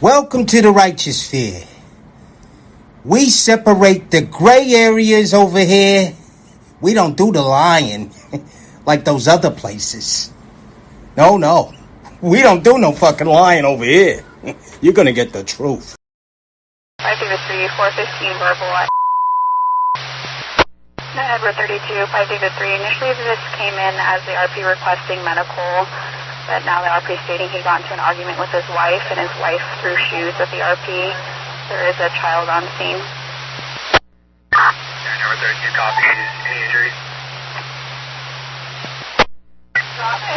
Welcome to the righteous sphere. We separate the gray areas over here. We don't do the lying like those other places. No. We don't do no fucking lying over here. You're gonna get the truth. 5-3, 415 verbal. Edward 32, 5-3. Initially, this came in as the RP requesting medical, but now the RP stating he got into an argument with his wife, and his wife threw shoes at the RP. There is a child on scene. Edward 32, copy. Any injuries?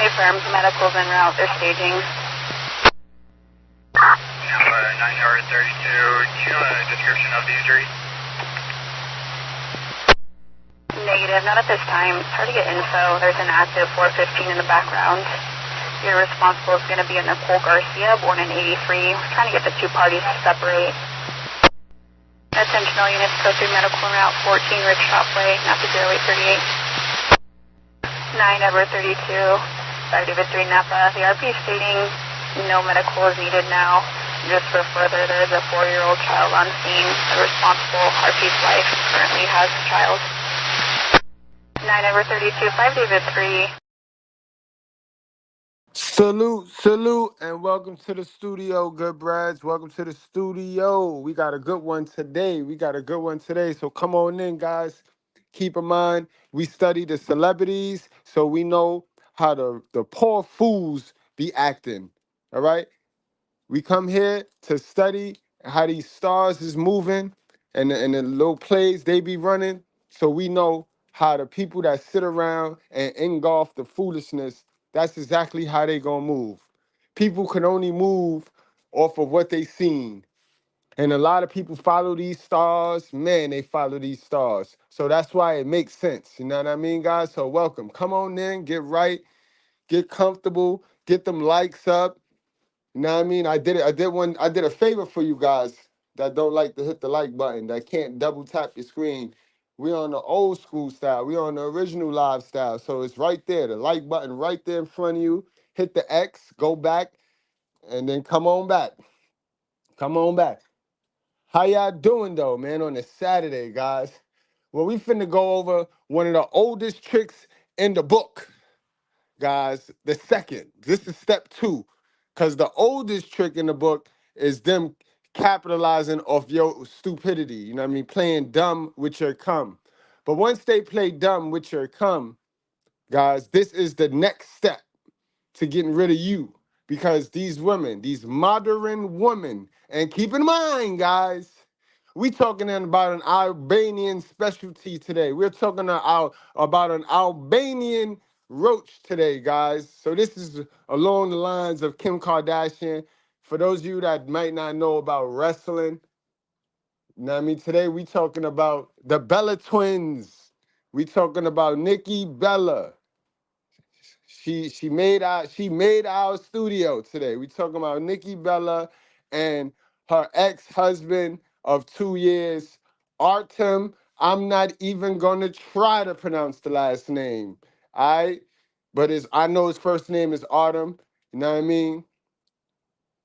Affirms medical's en route. They're staging. 9 32, do you know a description of the injury? Negative, not at this time. It's hard to get info. There's an active 415 in the background. Your responsible is going to be a Nicole Garcia, born in 83. We're trying to get the two parties to separate. Attention all units, code 3 medical en route 14, Rich Shopway, Napa 0838. 9 Edward 32, 5 David 3 Napa. The RP is stating no medical is needed now. Just for further, there is a 4-year-old child on scene. The responsible RP's wife currently has a child. 9 Edward 32, 5 David 3. Salute, and welcome to the studio, Goodbreads. Welcome to the studio. We got a good one today. So come on in, guys. Keep in mind, we study the celebrities, so we know how the poor fools be acting. All right? We come here to study how these stars is moving and the little plays they be running, so we know how the people that sit around and engulf the foolishness, that's exactly how they gonna move. People can only move off of what they seen. And a lot of people follow these stars. Man, they follow these stars. So that's why it makes sense. You know what I mean, guys? So welcome. Come on in, get right, get comfortable, get them likes up. You know what I mean? I did a favor for you guys that don't like to hit the like button, that can't double tap your screen. We on the old school style. We on the original live style. So it's right there, the like button right there in front of you. Hit the X, go back, and then come on back. Come on back. How y'all doing though, man, on a Saturday, guys? Well, we finna go over one of the oldest tricks in the book, guys. The second. This is step 2. Because the oldest trick in the book is them capitalizing off your stupidity. You know what I mean? Playing dumb with your cum. But once they play dumb with your cum, guys, this is the next step to getting rid of you. Because these women, these modern women, and keep in mind, guys, we talking about an Albanian specialty today. We're talking about an Albanian roach today, guys. So this is along the lines of Kim Kardashian. For those of you that might not know about wrestling, you know what I mean? Today we talking about the Bella twins. We talking about Nikki Bella. She made our studio today. We talking about Nikki Bella and her ex-husband of 2 years, Artem. I'm not even gonna try to pronounce the last name. All right, but I know his first name is Artem. You know what I mean?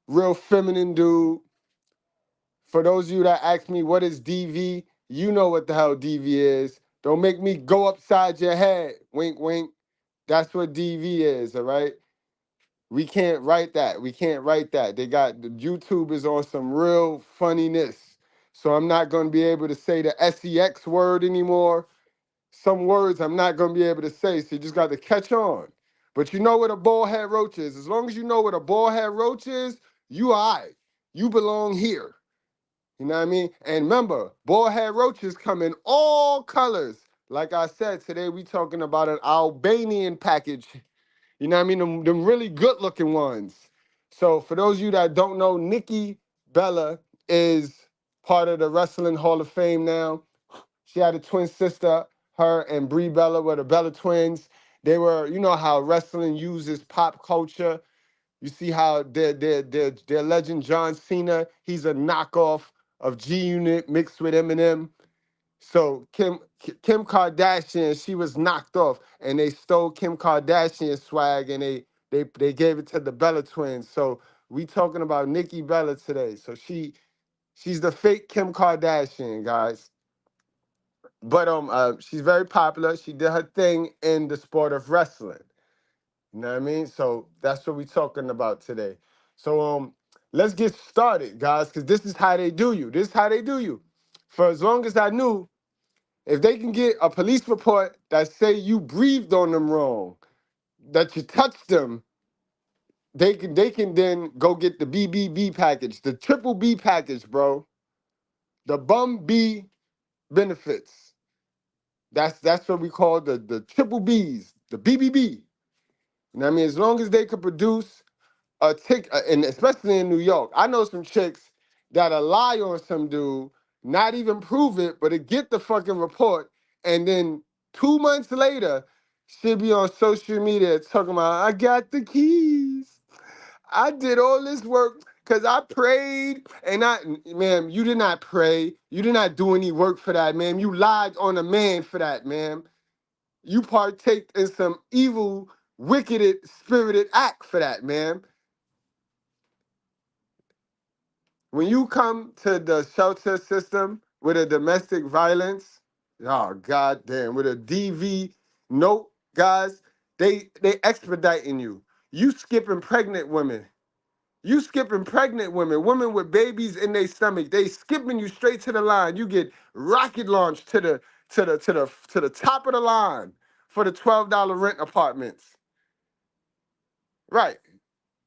Real feminine dude. For those of you that ask me what is DV, you know what the hell DV is. Don't make me go upside your head. Wink, wink. That's what DV is, all right? We can't write that. We can't write that. The YouTube is on some real funniness. So I'm not going to be able to say the SEX word anymore. Some words I'm not going to be able to say. So you just got to catch on. But you know what a bullhead roach is. As long as you know what a bullhead roach is, you all right. You belong here. You know what I mean? And remember, bullhead roaches come in all colors. Like I said, today we talking about an Albanian package. You know what I mean? Them really good looking ones. So for those of you that don't know, Nikki Bella is part of the Wrestling Hall of Fame now. She had a twin sister. Her and Brie Bella were the Bella twins. They were, you know how wrestling uses pop culture. You see how their legend John Cena, he's a knockoff of G Unit mixed with Eminem. So Kim Kardashian, she was knocked off, and they stole Kim Kardashian's swag, and they gave it to the Bella twins. So We talking about Nikki Bella today. So she's the fake Kim Kardashian, guys. But she's very popular. She did her thing in the sport of wrestling. You know what I mean? So that's what we're talking about today. So let's get started, guys, because this is how they do you. This is how they do you. For as long as I knew, if they can get a police report that say you breathed on them wrong, that you touched them, they can then go get the BBB package, the triple B package, bro. The bum B benefits. That's what we call the triple Bs, the BBB. You know what I mean? As long as they could produce a tick, and especially in New York, I know some chicks that'll lie on some dude, not even prove it, but to get the fucking report, and then 2 months later, she'll be on social media talking about, I got the keys. I did all this work because I prayed, and ma'am, you did not pray. You did not do any work for that, ma'am. You lied on a man for that, ma'am. You partaked in some evil, wicked, spirited act for that, ma'am. When you come to the shelter system with a domestic violence, oh goddamn, with a DV note, guys, they expediting you. You skipping pregnant women. You skipping pregnant women, women with babies in their stomach. They skipping you straight to the line. You get rocket launched to the top of the line for the $12 rent apartments. Right.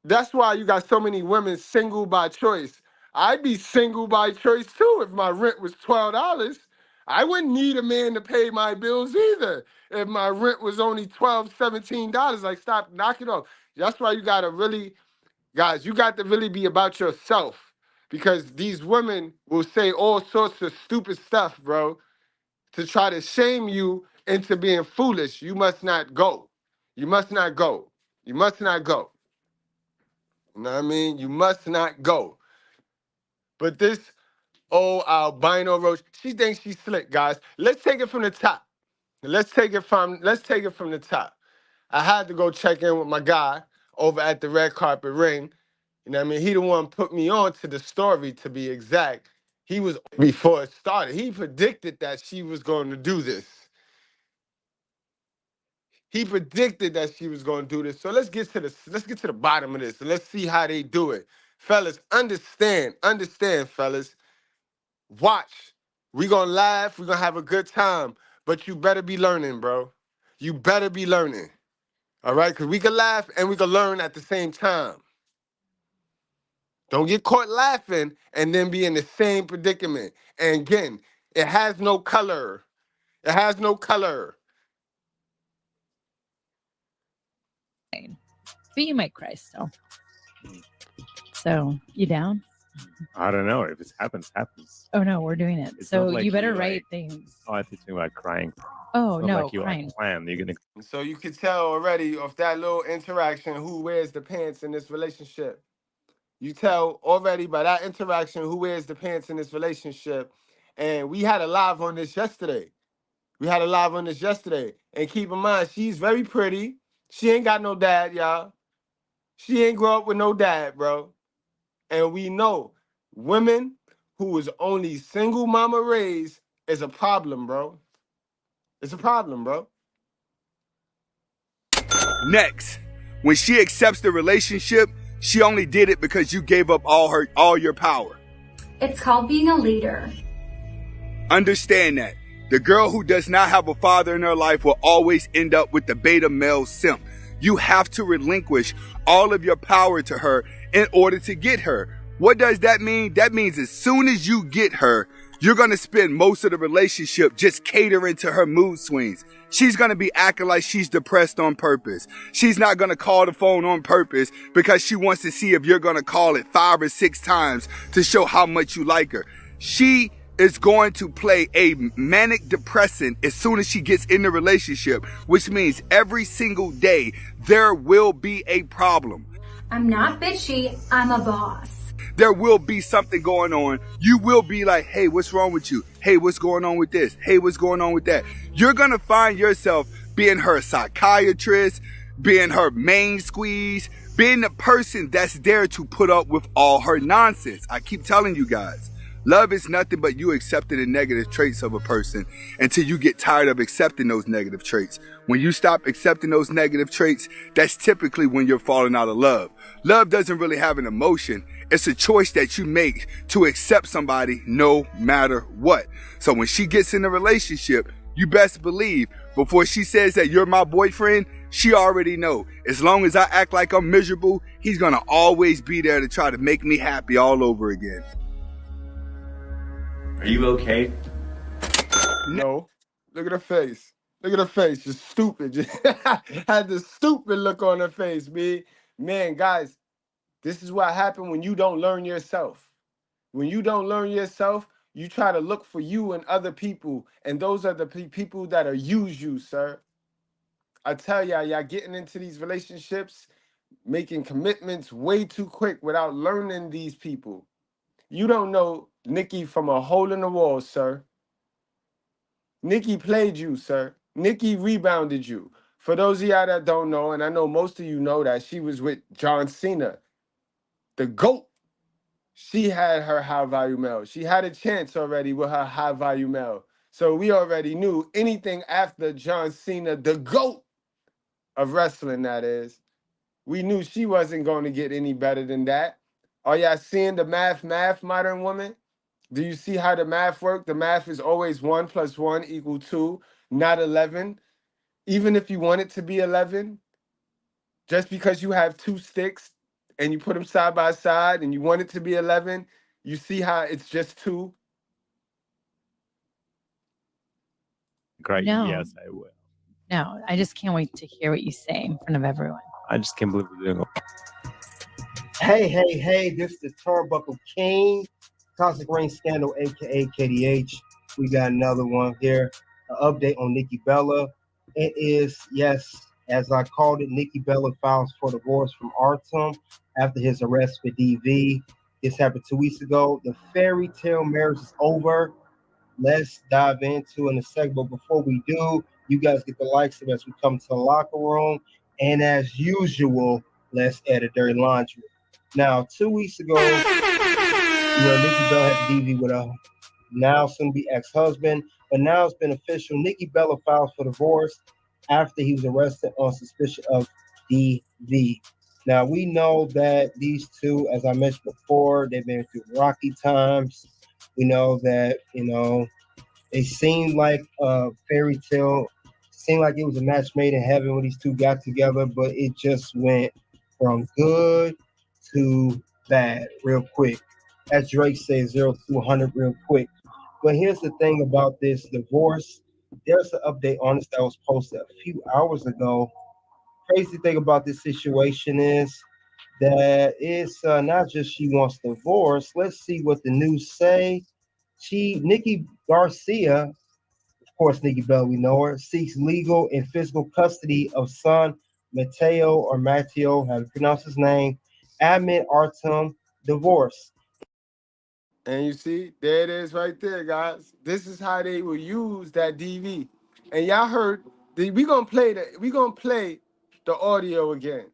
That's why you got so many women single by choice. I'd be single by choice too if my rent was $12. I wouldn't need a man to pay my bills either if my rent was only $12, $17. Like, stop, knock it off. That's why you gotta really, guys, you got to really be about yourself, because these women will say all sorts of stupid stuff, bro, to try to shame you into being foolish. You must not go. You must not go. You must not go. You know what I mean? You must not go. But this old albino roach, she thinks she's slick, guys. Let's take it from the top. Let's take it from the top. I had to go check in with my guy over at the Red Carpet Ring. You know what I mean? He the one put me on to the story, to be exact. He was, before it started, he predicted that she was going to do this. He predicted that she was going to do this. So let's get to the bottom of this, and let's see how they do it. Fellas, understand, fellas. Watch. We going to laugh, we going to have a good time, but you better be learning, bro. You better be learning. All right? Because we can laugh and we can learn at the same time. Don't get caught laughing and then be in the same predicament. And again, it has no color. It has no color. But you might cry still. So, you down? I don't know. If it happens, happens. Oh, no, we're doing it. It's so not like you better you, write things. Oh, I think about crying. Oh, It's not no, like you crying. plan. You're gonna. So you can tell already off that little interaction who wears the pants in this relationship. You tell already by that interaction who wears the pants in this relationship. And we had a live on this yesterday. And keep in mind, she's very pretty. She ain't got no dad, y'all. She ain't grow up with no dad, bro. And we know women who is only single mama raised is a problem, bro. It's a problem, bro. Next, when she accepts the relationship, she only did it because you gave up all your power. It's called being a leader. Understand that. The girl who does not have a father in her life will always end up with the beta male simp. You have to relinquish all of your power to her in order to get her. What does that mean? That means as soon as you get her, you're going to spend most of the relationship just catering to her mood swings. She's going to be acting like she's depressed on purpose. She's not going to call the phone on purpose because she wants to see if you're going to call it 5 or 6 times to show how much you like her. She is going to play a manic depressant as soon as she gets in the relationship, which means every single day there will be a problem. I'm not bitchy, I'm a boss. There will be something going on. You will be like, hey, what's wrong with you? Hey, what's going on with this? Hey, what's going on with that? You're going to find yourself being her psychiatrist, being her main squeeze, Being the person that's there to put up with all her nonsense. I keep telling you guys, love is nothing but you accepting the negative traits of a person until you get tired of accepting those negative traits. When you stop accepting those negative traits, that's typically when you're falling out of love. Love doesn't really have an emotion. It's a choice that you make to accept somebody no matter what. So when she gets in a relationship, you best believe before she says that you're my boyfriend, she already know. As long as I act like I'm miserable, he's gonna always be there to try to make me happy all over again. Are you okay? No. Look at her face. Look at her face. Just stupid. Just had the stupid look on her face, me. Man, guys, this is what happened when you don't learn yourself. When you don't learn yourself, you try to look for you and other people, and those are the people that'll use you, sir. I tell y'all getting into these relationships, making commitments way too quick without learning these people. You don't know Nikki from a hole in the wall, sir. Nikki played you, sir. Nikki rebounded you. For those of y'all that don't know, and I know most of you know that, she was with John Cena, the GOAT. She had her high value male. She had a chance already with her high value male. So we already knew anything after John Cena, the GOAT of wrestling, that is, we knew she wasn't going to get any better than that. Are y'all seeing the math, modern woman? Do you see how the math work? The math is always 1 + 1 = 2, not 11. Even if you want it to be 11, just because you have two sticks and you put them side by side and you want it to be 11, you see how it's just 2? Great. No. Yes, I will. No, I just can't wait to hear what you say in front of everyone. I just can't believe we're doing it. Hey, this is the Turnbuckle King, Toxic Ring Scandal, aka KDH. We got another one here, an update on Nikki Bella. It is, yes, as I called it, Nikki Bella files for divorce from Artem after his arrest for DV. This happened 2 weeks ago. The fairy tale marriage is over. Let's dive into in a second, but before we do, you guys get the likes of as we come to the locker room. And as usual, let's add a dirty laundry. Now, 2 weeks ago, Nikki Bella had DV with a now soon-to-be ex-husband, but now it's been official. Nikki Bella filed for divorce after he was arrested on suspicion of DV. Now, we know that these two, as I mentioned before, they've been through rocky times. We know that, they seemed like a fairy tale, seemed like it was a match made in heaven when these two got together, but it just went from good to bad real quick. As Drake says, 0 to 100 real quick. But here's the thing about this divorce. There's an update on this that was posted a few hours ago. Crazy thing about this situation is that it's not just she wants divorce. Let's see what the news say. Nikki Garcia, of course, Nikki Bella, we know her, seeks legal and physical custody of son Matteo, how to pronounce his name, amid Artem divorce. And you see, there it is right there, guys. This is how they will use that DV. And y'all heard, we gonna play the audio again,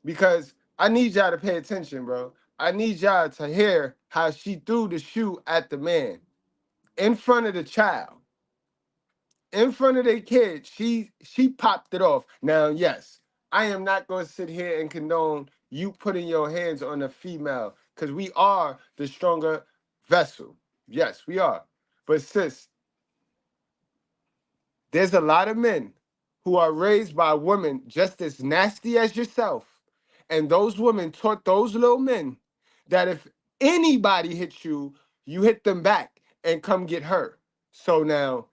because I need y'all to pay attention, bro. I need y'all to hear how she threw the shoe at the man in front of the child, in front of their kid. She popped it off. Now, yes, I am not going to sit here and condone you putting your hands on a female, because we are the stronger vessel. Yes, we are. But sis, there's a lot of men who are raised by women just as nasty as yourself. And those women taught those little men that if anybody hits you, you hit them back and come get her. So now,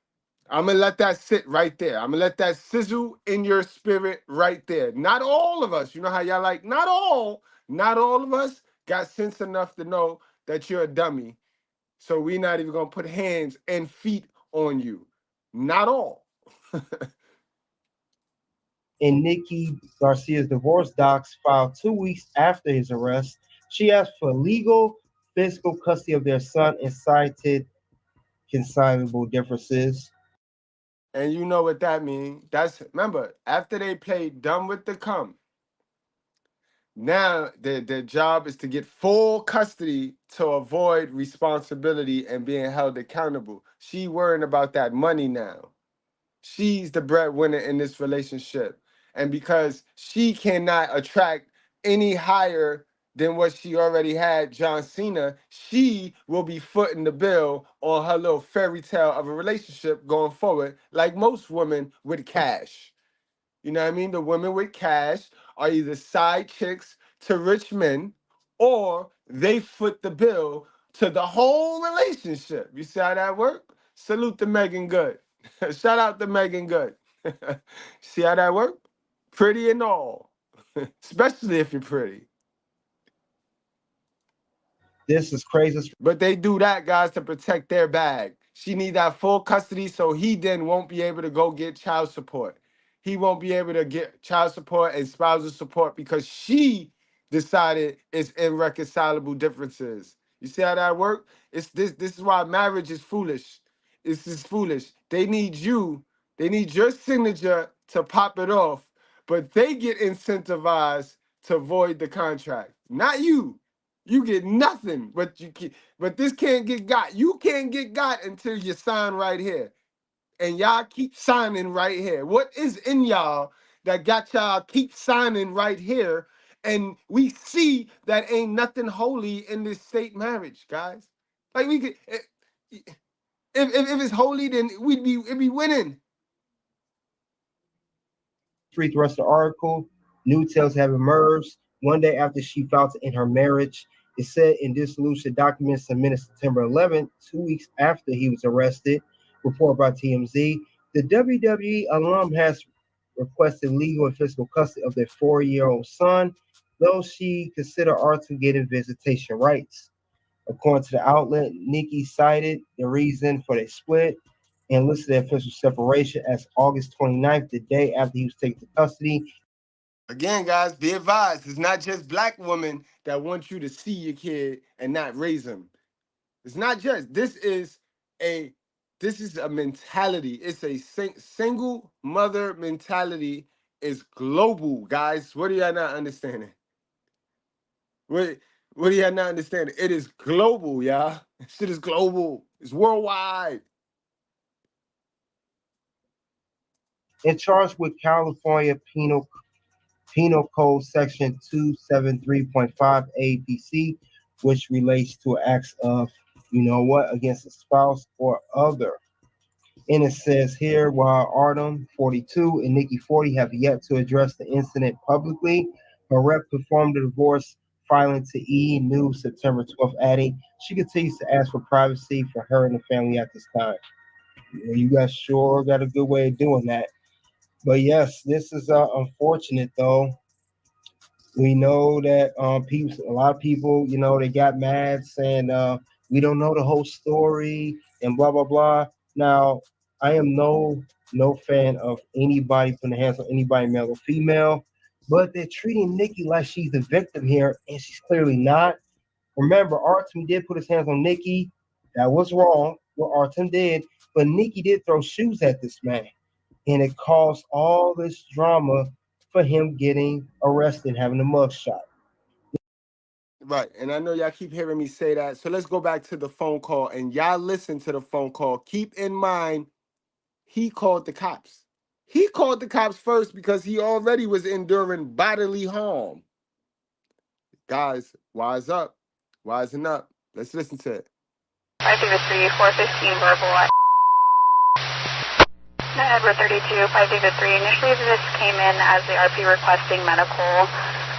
I'm going to let that sit right there. I'm going to let that sizzle in your spirit right there. Not all of us, you know how y'all like, not all of us got sense enough to know that you're a dummy. So we're not even going to put hands and feet on you. Not all. In Nikki Garcia's divorce docs filed 2 weeks after his arrest, she asked for legal physical custody of their son and cited consignable differences. And you know what that means. Remember, after they played dumb with the cum, Now their job is to get full custody to avoid responsibility and being held accountable. She worrying about that money now. She's the breadwinner in this relationship. And because she cannot attract any higher than what she already had, John Cena, she will be footing the bill on her little fairy tale of a relationship going forward, like most women with cash. You know what I mean? The women with cash are either side chicks to rich men or they foot the bill to the whole relationship. You see how that work? Salute to Megan Good. Shout out to Megan Good. See how that work? Pretty and all, especially if you're pretty. This is crazy. But they do that, guys, to protect their bag. She need that full custody so he then won't be able to go get child support. He won't be able to get child support and spousal support because she decided it's irreconcilable differences. You see how that work? It's this is why marriage is foolish. It's just foolish. They need you. They need your signature to pop it off, but they get incentivized to void the contract. Not you. You get nothing, but this can't get got. You can't get got until you sign right here. And y'all keep signing right here. What is in y'all that got y'all keep signing right here? And we see that ain't nothing holy in this state marriage, guys. Like we could if it's holy, then it'd be winning. Read the rest of the article. New details have emerged one day after she filed to end her marriage. It said in dissolution documents submitted September 11th, 2 weeks after he was arrested, reported by TMZ. The WWE alum has requested legal and physical custody of their 4-year-old son, though she considered Artem getting visitation rights. According to the outlet, Nikki cited the reason for the split and listed the official separation as August 29th, the day after he was taken to custody. Again, guys, be advised, it's not just black women that want you to see your kid and not raise him. It's not just, this is a mentality. It's a single mother mentality. Is global, guys. What are y'all not understanding? What are y'all not understanding? It is global, y'all. Shit is global. It's worldwide. And charged with California Penal Code Section 273.5 APC, which relates to acts of, against a spouse or other. And it says here, while Artem, 42, and Nikki, 40, have yet to address the incident publicly, her rep confirmed the divorce filing to E! News September 12th, adding, she continues to ask for privacy for her and the family at this time. You guys sure got a good way of doing that. But yes, this is unfortunate, though. We know that a lot of people, they got mad saying we don't know the whole story and blah, blah, blah. Now, I am no fan of anybody putting their hands on anybody, male or female, but they're treating Nikki like she's the victim here, and she's clearly not. Remember, Artem did put his hands on Nikki. That was wrong, what Artem did, but Nikki did throw shoes at this man, and it caused all this drama for him getting arrested, having a mugshot. Right, and I know y'all keep hearing me say that, so let's go back to the phone call, and y'all listen to the phone call. Keep in mind, he called the cops. He called the cops first because he already was enduring bodily harm. Guys, wise up. Wising up. Let's listen to it. 503, 415 verbal. 9 Edward 32, 503. Initially, this came in as the RP requesting medical,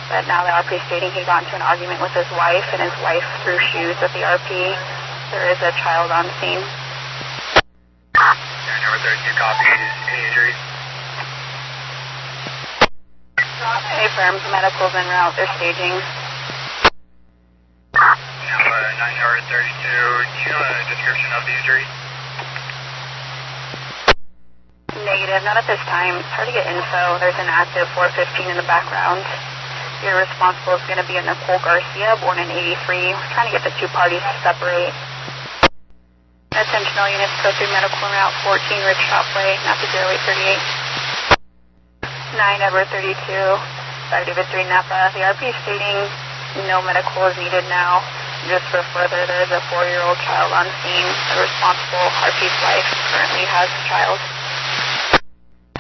but now the RP stating he got into an argument with his wife, and his wife threw shoes at the RP. There is a child on scene. 9 Edward 32, copies. Any injuries? Affirms medical's en route. They're staging. 9 Edward 32, do you know a description of the injury? Negative, not at this time. It's hard to get info. There's an active 415 in the background. Your responsible is going to be a Nicole Garcia, born in 83. We're trying to get the two parties to separate. Attention all units, go through medical en route 14, Rich Shopway, not to 0838. 9 Edward 32. 5 David 3 Napa. The RP stating no medical is needed now. Just for further, there is a 4-year-old child on scene. The responsible RP's wife currently has a child.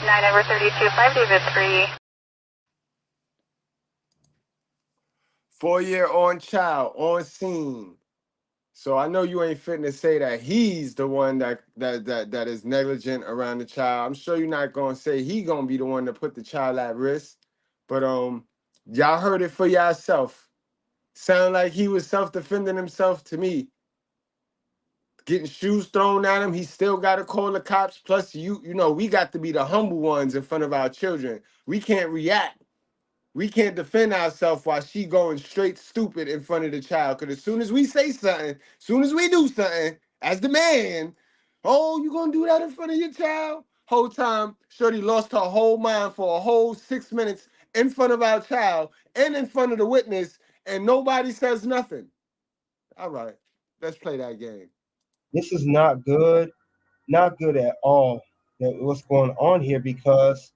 9 over 32, 5 David 3. 4-year-old child on scene. So I know you ain't fitting to say that he's the one that is negligent around the child. I'm sure you're not gonna say he gonna be the one to put the child at risk. But y'all heard it for yourself. Sound like he was self-defending himself to me. Getting shoes thrown at him, he still got to call the cops. Plus, you know, we got to be the humble ones in front of our children. We can't react. We can't defend ourselves while she going straight stupid in front of the child. Because as soon as we say something, as soon as we do something, as the man, oh, you going to do that in front of your child? Whole time, Shorty lost her whole mind for a whole 6 minutes in front of our child and in front of the witness, and nobody says nothing. All right, let's play that game. This is not good at all. What's going on here, because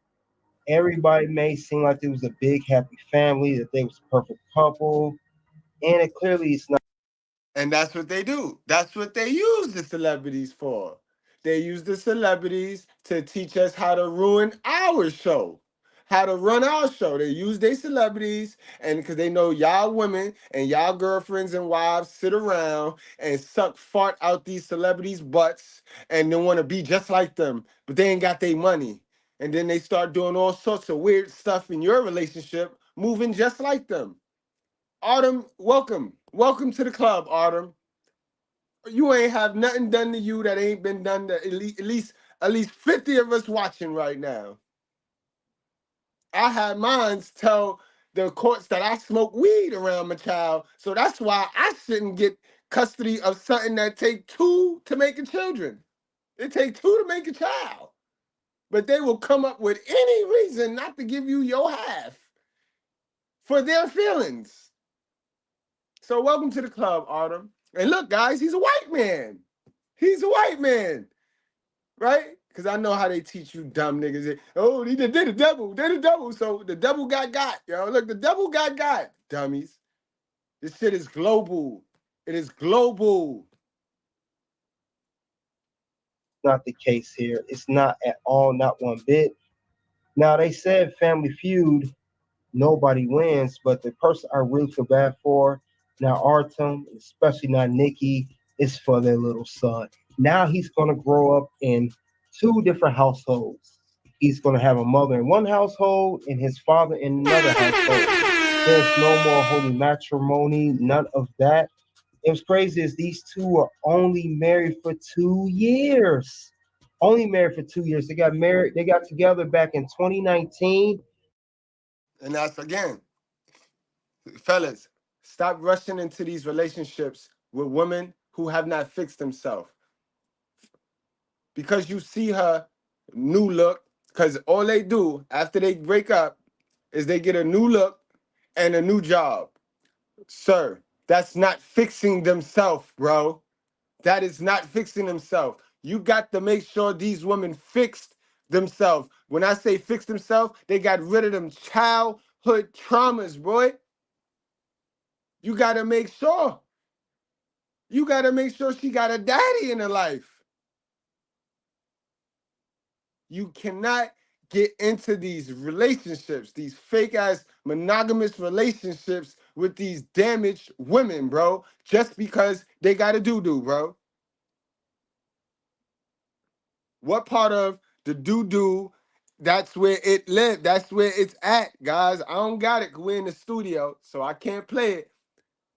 everybody may seem like it was a big happy family, that they was a perfect couple, and it clearly is not. And that's what they do. That's what they use the celebrities for. They use the celebrities to teach us how to ruin our show, how to run our show. They use their celebrities, and because they know y'all women and y'all girlfriends and wives sit around and suck fart out these celebrities' butts and they want to be just like them, but they ain't got their money. And then they start doing all sorts of weird stuff in your relationship, moving just like them. Artem, welcome. Welcome to the club, Artem. You ain't have nothing done to you that ain't been done to at least 50 of us watching right now. I had mines tell the courts that I smoke weed around my child, so that's why I shouldn't get custody of something that take 2 to make a children. It take 2 to make a child. But they will come up with any reason not to give you your half for their feelings. So welcome to the club, Artem. And look, guys, he's a white man. He's a white man, right? Because I know how they teach you dumb niggas. Oh, they the devil. They're the devil. So the devil got, yo. Look, the devil got, dummies. This shit is global. It is global. Not the case here. It's not at all, not one bit. Now, they said Family Feud, nobody wins, but the person I really feel bad for, now Artem, especially now Nikki, is for their little son. Now he's going to grow up in 2 different households. He's going to have a mother in one household and his father in another household. There's no more holy matrimony, none of that. It was crazy as these 2 are only married for 2 years. Only married for 2 years. They got married. They got together back in 2019. And that's, again, fellas, stop rushing into these relationships with women who have not fixed themselves. Because you see her new look, because all they do after they break up is they get a new look and a new job. Sir, that's not fixing themselves, bro. That is not fixing themselves. You got to make sure these women fixed themselves. When I say fix themselves, they got rid of them childhood traumas, boy. You got to make sure. You got to make sure she got a daddy in her life. You cannot get into these relationships, these fake-ass monogamous relationships with these damaged women, bro, just because they got a doo-doo, bro. What part of the doo-doo, that's where it lived, that's where it's at, guys. I don't got it, 'cause we're in the studio, so I can't play it.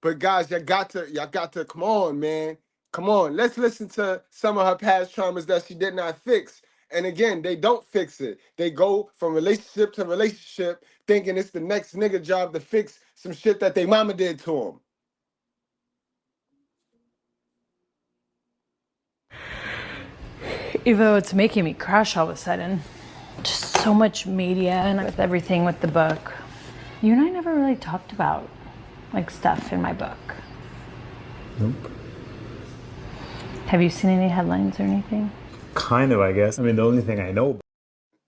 But guys, y'all got to, come on, man. Come on, let's listen to some of her past traumas that she did not fix. And again, they don't fix it. They go from relationship to relationship thinking it's the next nigga job to fix some shit that they mama did to them. Evo, it's making me crash all of a sudden. Just so much media and with everything with the book. You and I never really talked about like stuff in my book. Nope. Have you seen any headlines or anything? Kind of, I guess. I mean, the only thing I know.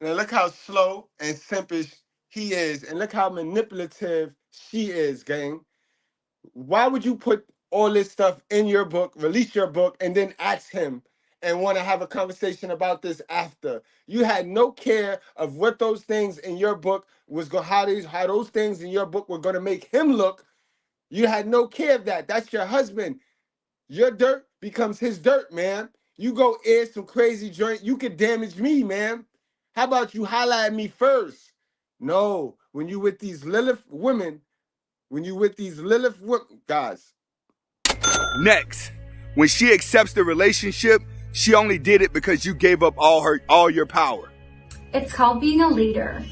Now look how slow and simpish he is, and look how manipulative she is, gang. Why would you put all this stuff in your book, release your book, and then ask him and want to have a conversation about this after? You had no care of what those things in your book was going, how those things in your book were going to make him look. You had no care of that. That's your husband. Your dirt becomes his dirt, man. You go air some crazy joint, you could damage me, man. How about you holler at me first? No, when you with these Lilith women, guys. Next, when she accepts the relationship, she only did it because you gave up all your power. It's called being a leader.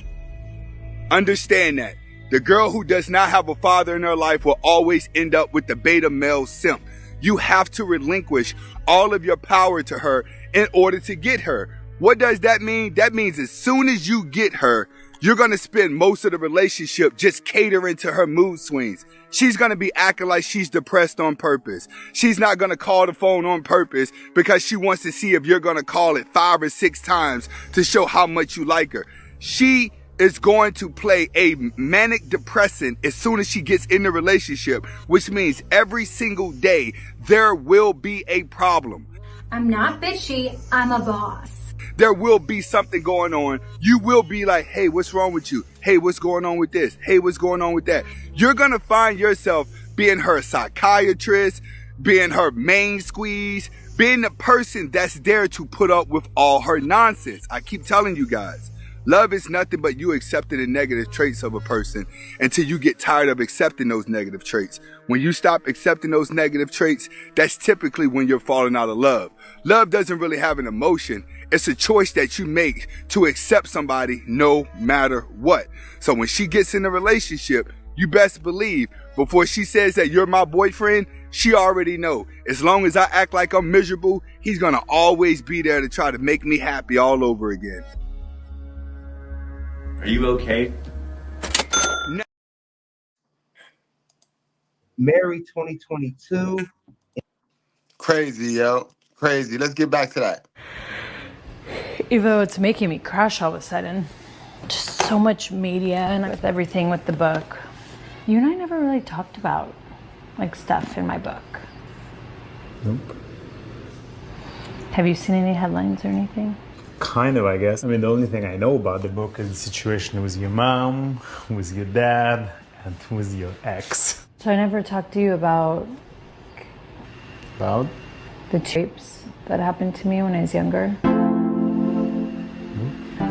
Understand that. The girl who does not have a father in her life will always end up with the beta male simp. You have to relinquish all of your power to her in order to get her. What does that mean? That means as soon as you get her, you're going to spend most of the relationship just catering to her mood swings. She's going to be acting like she's depressed on purpose. She's not going to call the phone on purpose because she wants to see if you're going to call it 5 or 6 times to show how much you like her. She is going to play a manic depressant as soon as she gets in the relationship, which means every single day there will be a problem. I'm not bitchy, I'm a boss. There will be something going on. You will be like, hey, what's wrong with you? Hey, what's going on with this? Hey, what's going on with that? You're going to find yourself being her psychiatrist, being her main squeeze, being the person that's there to put up with all her nonsense. I keep telling you guys, love is nothing but you accepting the negative traits of a person until you get tired of accepting those negative traits. When you stop accepting those negative traits, that's typically when you're falling out of love. Love doesn't really have an emotion. It's a choice that you make to accept somebody no matter what. So when she gets in a relationship, you best believe before she says that you're my boyfriend, she already know. As long as I act like I'm miserable, he's gonna always be there to try to make me happy all over again. Are you okay? Mary 2022. Crazy, yo. Crazy. Let's get back to that. Evo, it's making me crash all of a sudden. Just so much media and with everything with the book. You and I never really talked about like stuff in my book. Nope. Have you seen any headlines or anything? Kind of, I guess. I mean, the only thing I know about the book is the situation with your mom, with your dad, and with your ex. So I never talked to you about About? the tapes that happened to me when I was younger.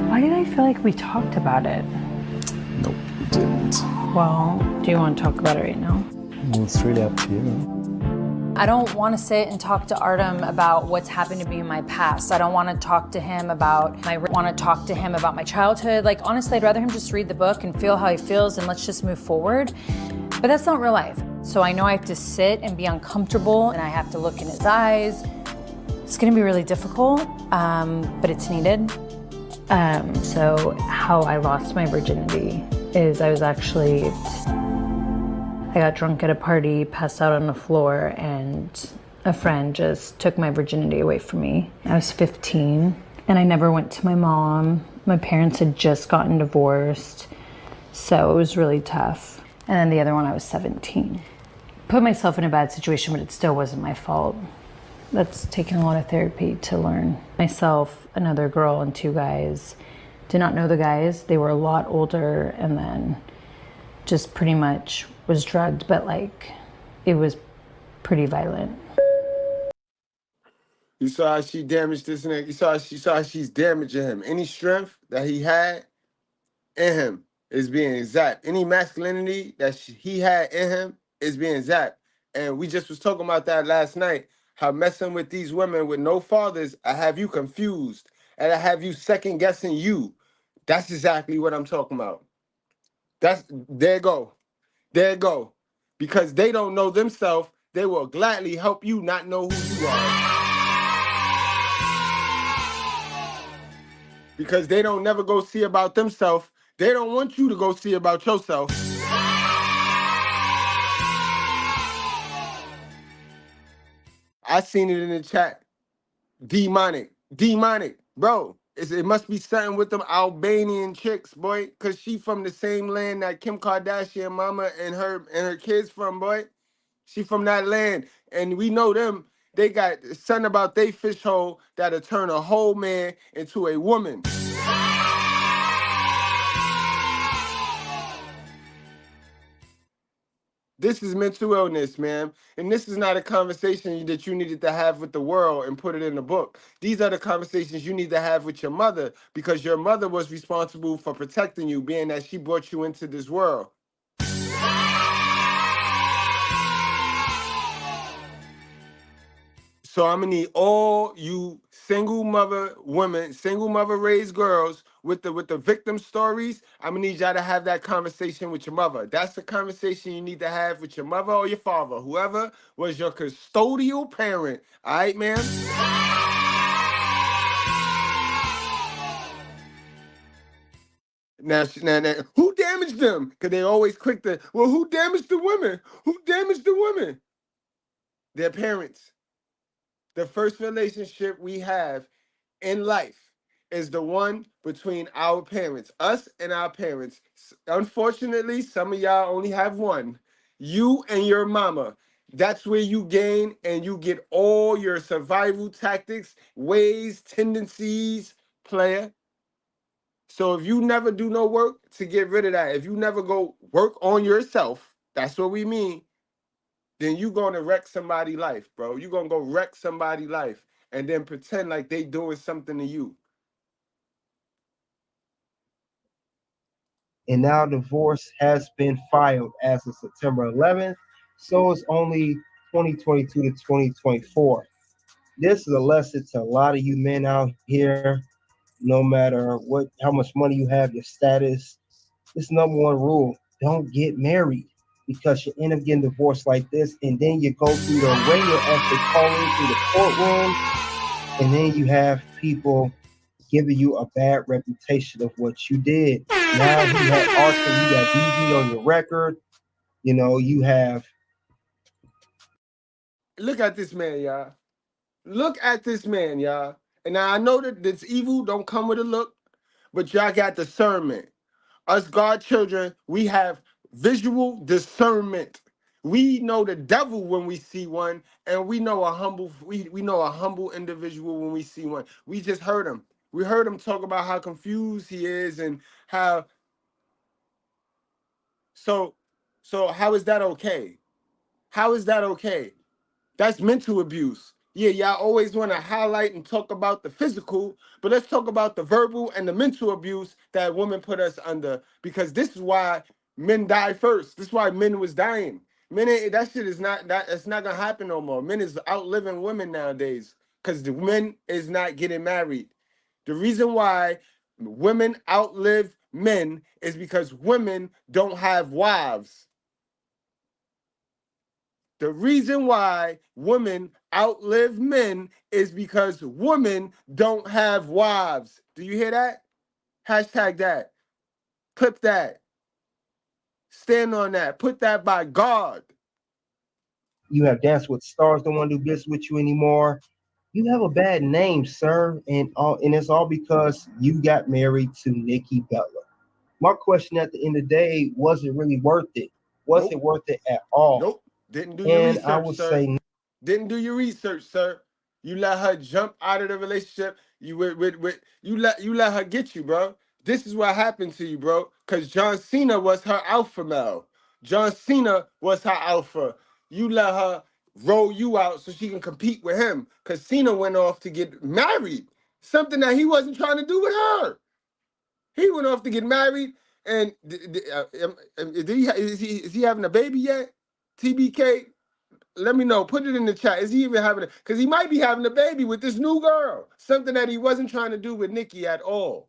Why did I feel like we talked about it? Nope, we didn't. Well, do you want to talk about it right now? Well, it's really up to you. I don't want to sit and talk to Artem about what's happened to me in my past. I don't want to talk to him about my childhood. Like, honestly, I'd rather him just read the book and feel how he feels and let's just move forward. But that's not real life. So I know I have to sit and be uncomfortable and I have to look in his eyes. It's going to be really difficult, but it's needed. So how I lost my virginity is I got drunk at a party, passed out on the floor, and a friend just took my virginity away from me. I was 15, and I never went to my mom. My parents had just gotten divorced, so it was really tough. And then the other one, I was 17. Put myself in a bad situation, but it still wasn't my fault. That's taken a lot of therapy to learn. Myself, another girl, and 2 guys. Did not know the guys. They were a lot older, and then just pretty much was drugged, but like it was pretty violent. You saw how she damaged this nigga. You saw how she's damaging him. Any strength that he had in him is being zapped. Any masculinity that he had in him is being zapped. And we just was talking about that last night. How messing with these women with no fathers, I have you confused. And I have you second guessing you. That's exactly what I'm talking about. There you go. There you go. Because they don't know themselves, they will gladly help you not know who you are. Because they don't never go see about themselves. They don't want you to go see about yourself. I seen it in the chat. Demonic. Bro, It must be something with them Albanian chicks, boy, cause she from the same land that Kim Kardashian mama and her kids from, boy. She from that land, and we know them. They got something about they fish hole that'll turn a whole man into a woman. This is mental illness, man. And this is not a conversation that you needed to have with the world and put it in a book. These are the conversations you need to have with your mother, because your mother was responsible for protecting you, being that she brought you into this world. So I'm gonna need all you single mother women, single mother raised girls with the victim stories. I'm gonna need y'all to have that conversation with your mother. That's the conversation you need to have with your mother or your father, whoever was your custodial parent. All right, man? Now, who damaged them? Because they always quick to, well, who damaged the women? Who damaged the women? Their parents. The first relationship we have in life is the one between our parents, us and our parents. Unfortunately, some of y'all only have one. You and your mama. That's where you gain and you get all your survival tactics, ways, tendencies, player. So if you never do no work to get rid of that, if you never go work on yourself, that's what we mean, then you gonna wreck somebody's life, bro. You gonna go wreck somebody's life and then pretend like they doing something to you. And now divorce has been filed as of September 11th, so it's only 2022 to 2024. This is a lesson to a lot of you men out here, no matter how much money you have, your status. This number one rule: don't get married, because you end up getting divorced like this, and then you go through the ringer as they call it, through the courtroom, and then you have people giving you a bad reputation of what you did. Now you have Artem, you got DV on your record. You know, you have. Look at this man, y'all. Look at this man, y'all. And now I know that this evil don't come with a look, but y'all got discernment. Us God children, we have visual discernment. We know the devil when we see one, and we know a humble individual when we see one. We just heard him. We heard him talk about how confused he is and how. So how is that okay? How is that okay? That's mental abuse. Yeah, y'all always want to highlight and talk about the physical, but let's talk about the verbal and the mental abuse that women put us under, because this is why men die first. This is why men was dying. That shit is not, it's not gonna happen no more. Men is outliving women nowadays because the men is not getting married. The reason why women outlive men is because women don't have wives. The reason why women outlive men is because women don't have wives. Do you hear that? Hashtag that. Clip that. Stand on that. Put that by God. You have Dance with Stars don't want to do business with you anymore. You have a bad name, sir, and it's all because you got married to Nikki Bella. My question at the end of the day, was it really worth it? Was it worth it at all? Nope. Didn't do your research, I would say didn't do your research, sir. You let her jump out of the relationship. You let her get you, bro. This is what happened to you, bro. Because John Cena was her alpha male. John Cena was her alpha. You let her roll you out so she can compete with him. Because Cena went off to get married. Something that he wasn't trying to do with her. He went off to get married. And is he having a baby yet? TBK, let me know. Put it in the chat. Is he even having because he might be having a baby with this new girl. Something that he wasn't trying to do with Nikki at all.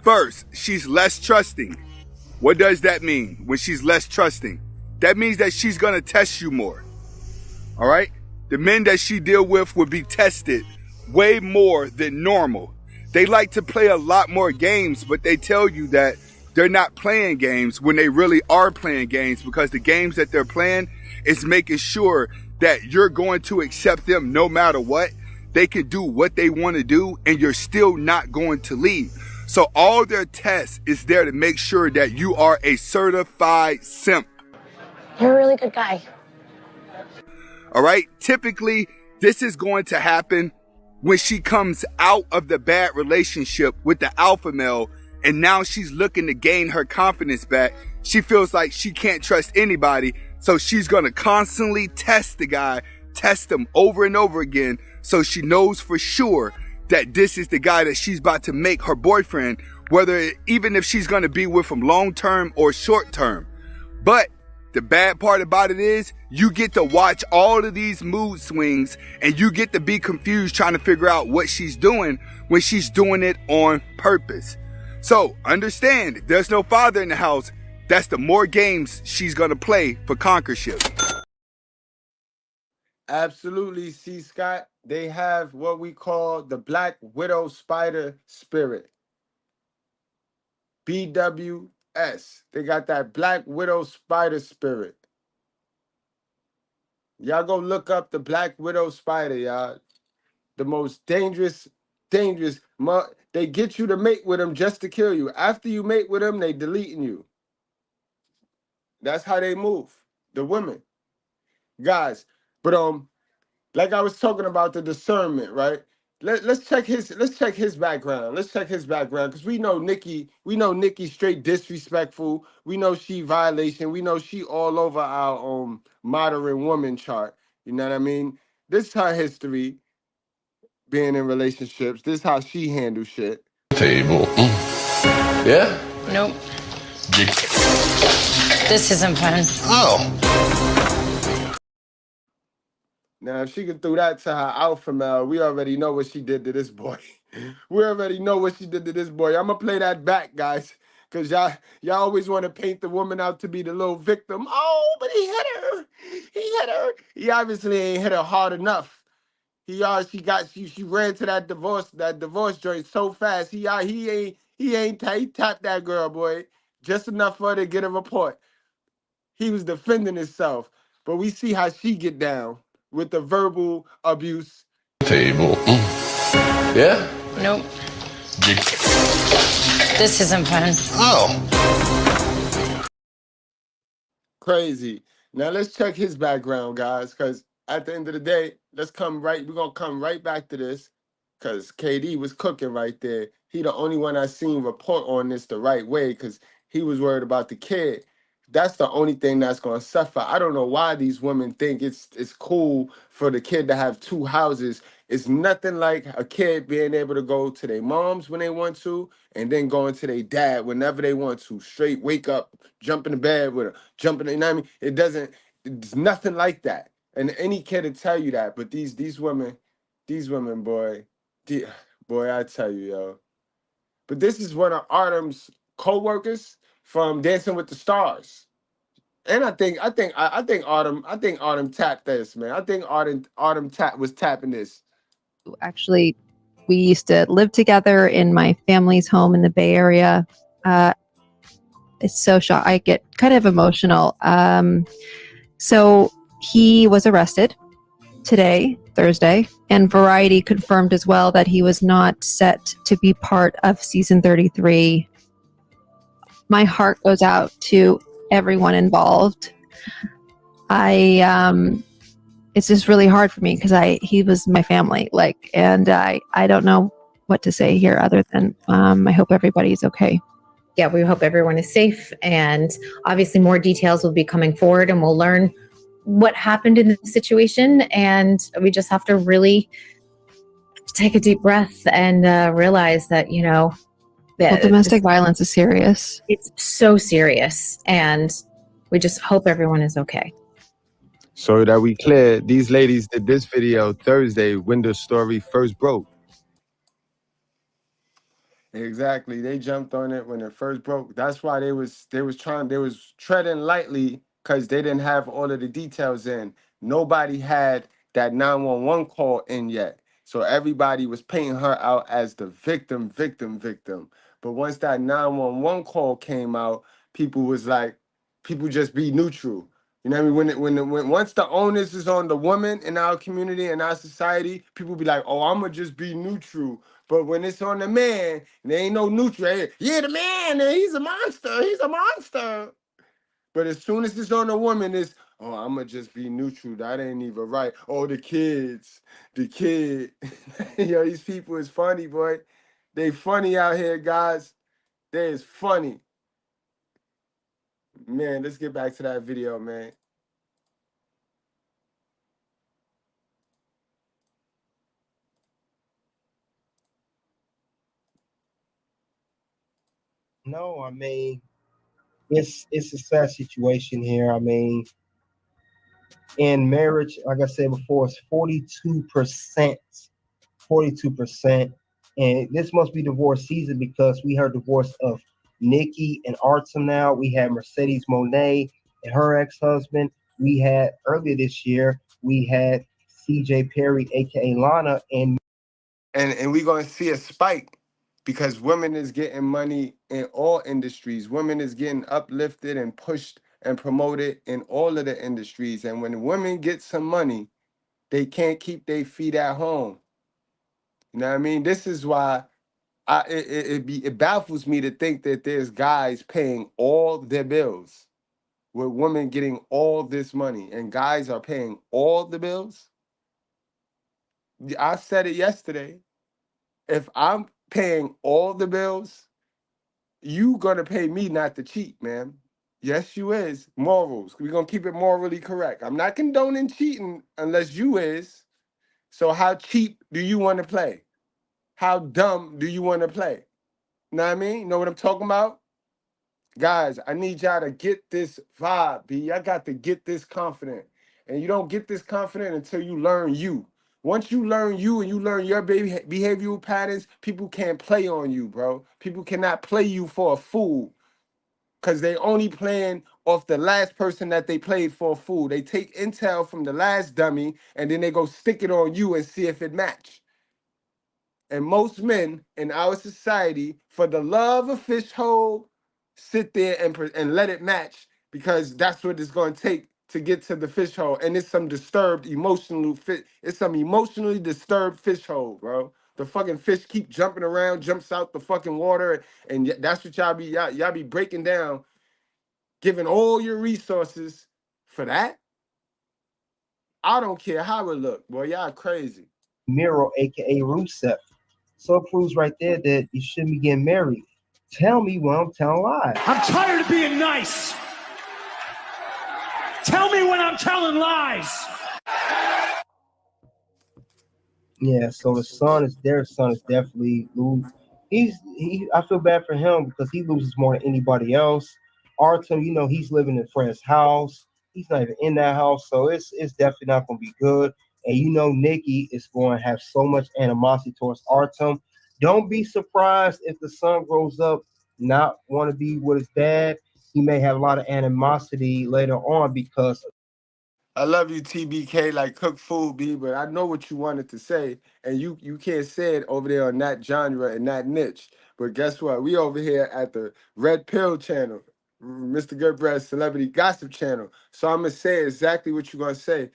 First, she's less trusting. What does that mean when she's less trusting? That means that she's going to test you more. All right? The men that she deal with will be tested way more than normal. They like to play a lot more games, but they tell you that they're not playing games when they really are playing games, because the games that they're playing is making sure that you're going to accept them no matter what. they can do what they want to do and you're still not going to leave. So all their tests is there to make sure that you are a certified simp. You're a really good guy. All right. Typically, this is going to happen when she comes out of the bad relationship with the alpha male and now she's looking to gain her confidence back. She feels like she can't trust anybody. So she's going to constantly test the guy, test him over and over again. So she knows for sure that this is the guy that she's about to make her boyfriend, even if she's going to be with him long term or short term. But the bad part about it is you get to watch all of these mood swings and you get to be confused trying to figure out what she's doing when she's doing it on purpose. So understand, there's no father in the house. That's the more games she's going to play for conquership. Absolutely, C. Scott. They have what we call the Black Widow Spider Spirit. BWS. They got that Black Widow Spider Spirit. Y'all go look up the Black Widow Spider, y'all. The most dangerous. They get you to mate with them just to kill you. After you mate with them, they deleting you. That's how they move. The women. Guys, but like I was talking about the discernment, right? Let's check his background. Let's check his background because we know Nikki straight disrespectful. We know she violation. We know she all over our modern woman chart. You know what I mean? This is her history being in relationships. This is how she handles shit. Table. Yeah? Nope. This isn't fun. Oh. Now, if she could throw that to her alpha male, we already know what she did to this boy. We already know what she did to this boy. I'm going to play that back, guys, because y'all always want to paint the woman out to be the little victim. Oh, but he hit her. He hit her. He obviously ain't hit her hard enough. She ran to that divorce joint so fast. He tapped that girl, boy, just enough for her to get a report. He was defending himself, but we see how she get down with the verbal abuse. Table. Yeah? Nope. This isn't fun. Oh. Crazy. Now let's check his background, guys, because at the end of the day, we're gonna come right back to this, because KD was cooking right there. He the only one I seen report on this the right way, because he was worried about the kid. That's the only thing that's gonna suffer. I don't know why these women think it's cool for the kid to have two houses. It's nothing like a kid being able to go to their moms when they want to, and then going to their dad whenever they want to. Straight wake up, jump in the bed with her, you know what I mean? It's nothing like that. And any kid will tell you that. But these women, boy, I tell you, yo. But this is one of Artem's co-workers from Dancing with the Stars. And I think Artem tapped this, man. I think Artem was tapping this. Actually, we used to live together in my family's home in the Bay Area. It's so shocking. I get kind of emotional. So he was arrested today, Thursday, and Variety confirmed as well that he was not set to be part of season 33. My heart goes out to everyone involved. It's just really hard for me because he was my family, and I don't know what to say here other than I hope everybody's okay. Yeah, we hope everyone is safe, and obviously more details will be coming forward, and we'll learn what happened in the situation, and we just have to really take a deep breath and realize that, domestic violence is serious. It's so serious, and we just hope everyone is okay. So that we clear, these ladies did this video Thursday when the story first broke. Exactly. They jumped on it when it first broke. That's why they was treading lightly, because they didn't have all of the details in. Nobody had that 911 call in yet. So everybody was painting her out as the victim. But once that 911 call came out, people just be neutral. You know what I mean? When once the onus is on the woman in our community and our society, people be like, "Oh, I'ma just be neutral." But when it's on the man, there ain't no neutral. Yeah, the man, he's a monster. He's a monster. But as soon as it's on a woman, it's, "Oh, I'ma just be neutral. That ain't even right." Oh, the kids, the kid. Yo, these people is funny, boy. They funny out here, guys. They is funny. Man, let's get back to that video, man. No, I mean, it's a sad situation here. I mean, in marriage, like I said before, it's 42%. 42%. And this must be divorce season because we heard divorce of Nikki and Artem now. We had Mercedes Monet and her ex-husband. We had earlier this year, we had CJ Perry, aka Lana, and we're gonna see a spike because women is getting money in all industries. Women is getting uplifted and pushed and promoted in all of the industries. And when women get some money, they can't keep their feet at home. You know what I mean? This is why it baffles me to think that there's guys paying all their bills with women getting all this money and guys are paying all the bills. I said it yesterday. If I'm paying all the bills, you gonna pay me not to cheat, man. Yes, you is. Morals. We're gonna keep it morally correct. I'm not condoning cheating unless you is. So how cheap do you want to play? How dumb do you want to play? Know what I mean? Know what I'm talking about? Guys, I need y'all to get this vibe, B. I got to get this confident. And you don't get this confident until you learn you. Once you learn you and you learn your behavioral patterns, people can't play on you, bro. People cannot play you for a fool because they only playing off the last person that they played for a fool. They take intel from the last dummy and then they go stick it on you and see if it match. And most men in our society, for the love of fish hole, sit there and let it match because that's what it's going to take to get to the fish hole. And it's some disturbed it's some emotionally disturbed fish hole, bro. The fucking fish keep jumping around, jumps out the fucking water, and that's what y'all be breaking down, giving all your resources for that. I don't care how it look, boy. Y'all crazy. Miro, aka Rusev. So it proves right there that you shouldn't be getting married. Tell me when I'm telling lies. I'm tired of being nice. Tell me when I'm telling lies. Yeah, so their son is definitely lose. I feel bad for him because he loses more than anybody else. Artem, he's living in a friend's house. He's not even in that house, so it's definitely not going to be good. And Nikki is going to have so much animosity towards Artem. Don't be surprised if the son grows up not want to be with his dad. He may have a lot of animosity later on because. I love you, TBK, like cook food, B, but I know what you wanted to say, and you can't say it over there on that genre and that niche. But guess what? We over here at the Red Pill channel, Mr.Goodbread Celebrity Gossip channel. So I'm going to say exactly what you're going to say.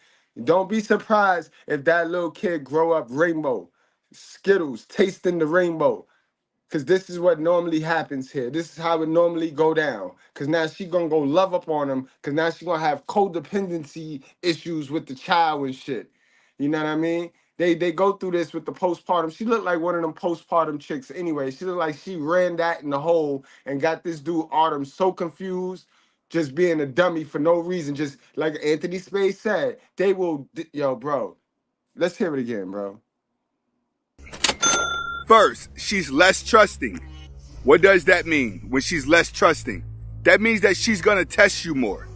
Don't be surprised if that little kid grow up rainbow, Skittles, tasting the rainbow. Because this is what normally happens here. This is how it normally go down. Because now she going to go love up on him. Because now she going to have codependency issues with the child and shit. You know what I mean? They go through this with the postpartum. She looked like one of them postpartum chicks anyway. She looked like she ran that in the hole and got this dude Artem so confused, just being a dummy for no reason. Just like Anthony Spade said, they will, yo, bro. Let's hear it again, bro. First, she's less trusting. What does that mean when she's less trusting? That means that she's going to test you more.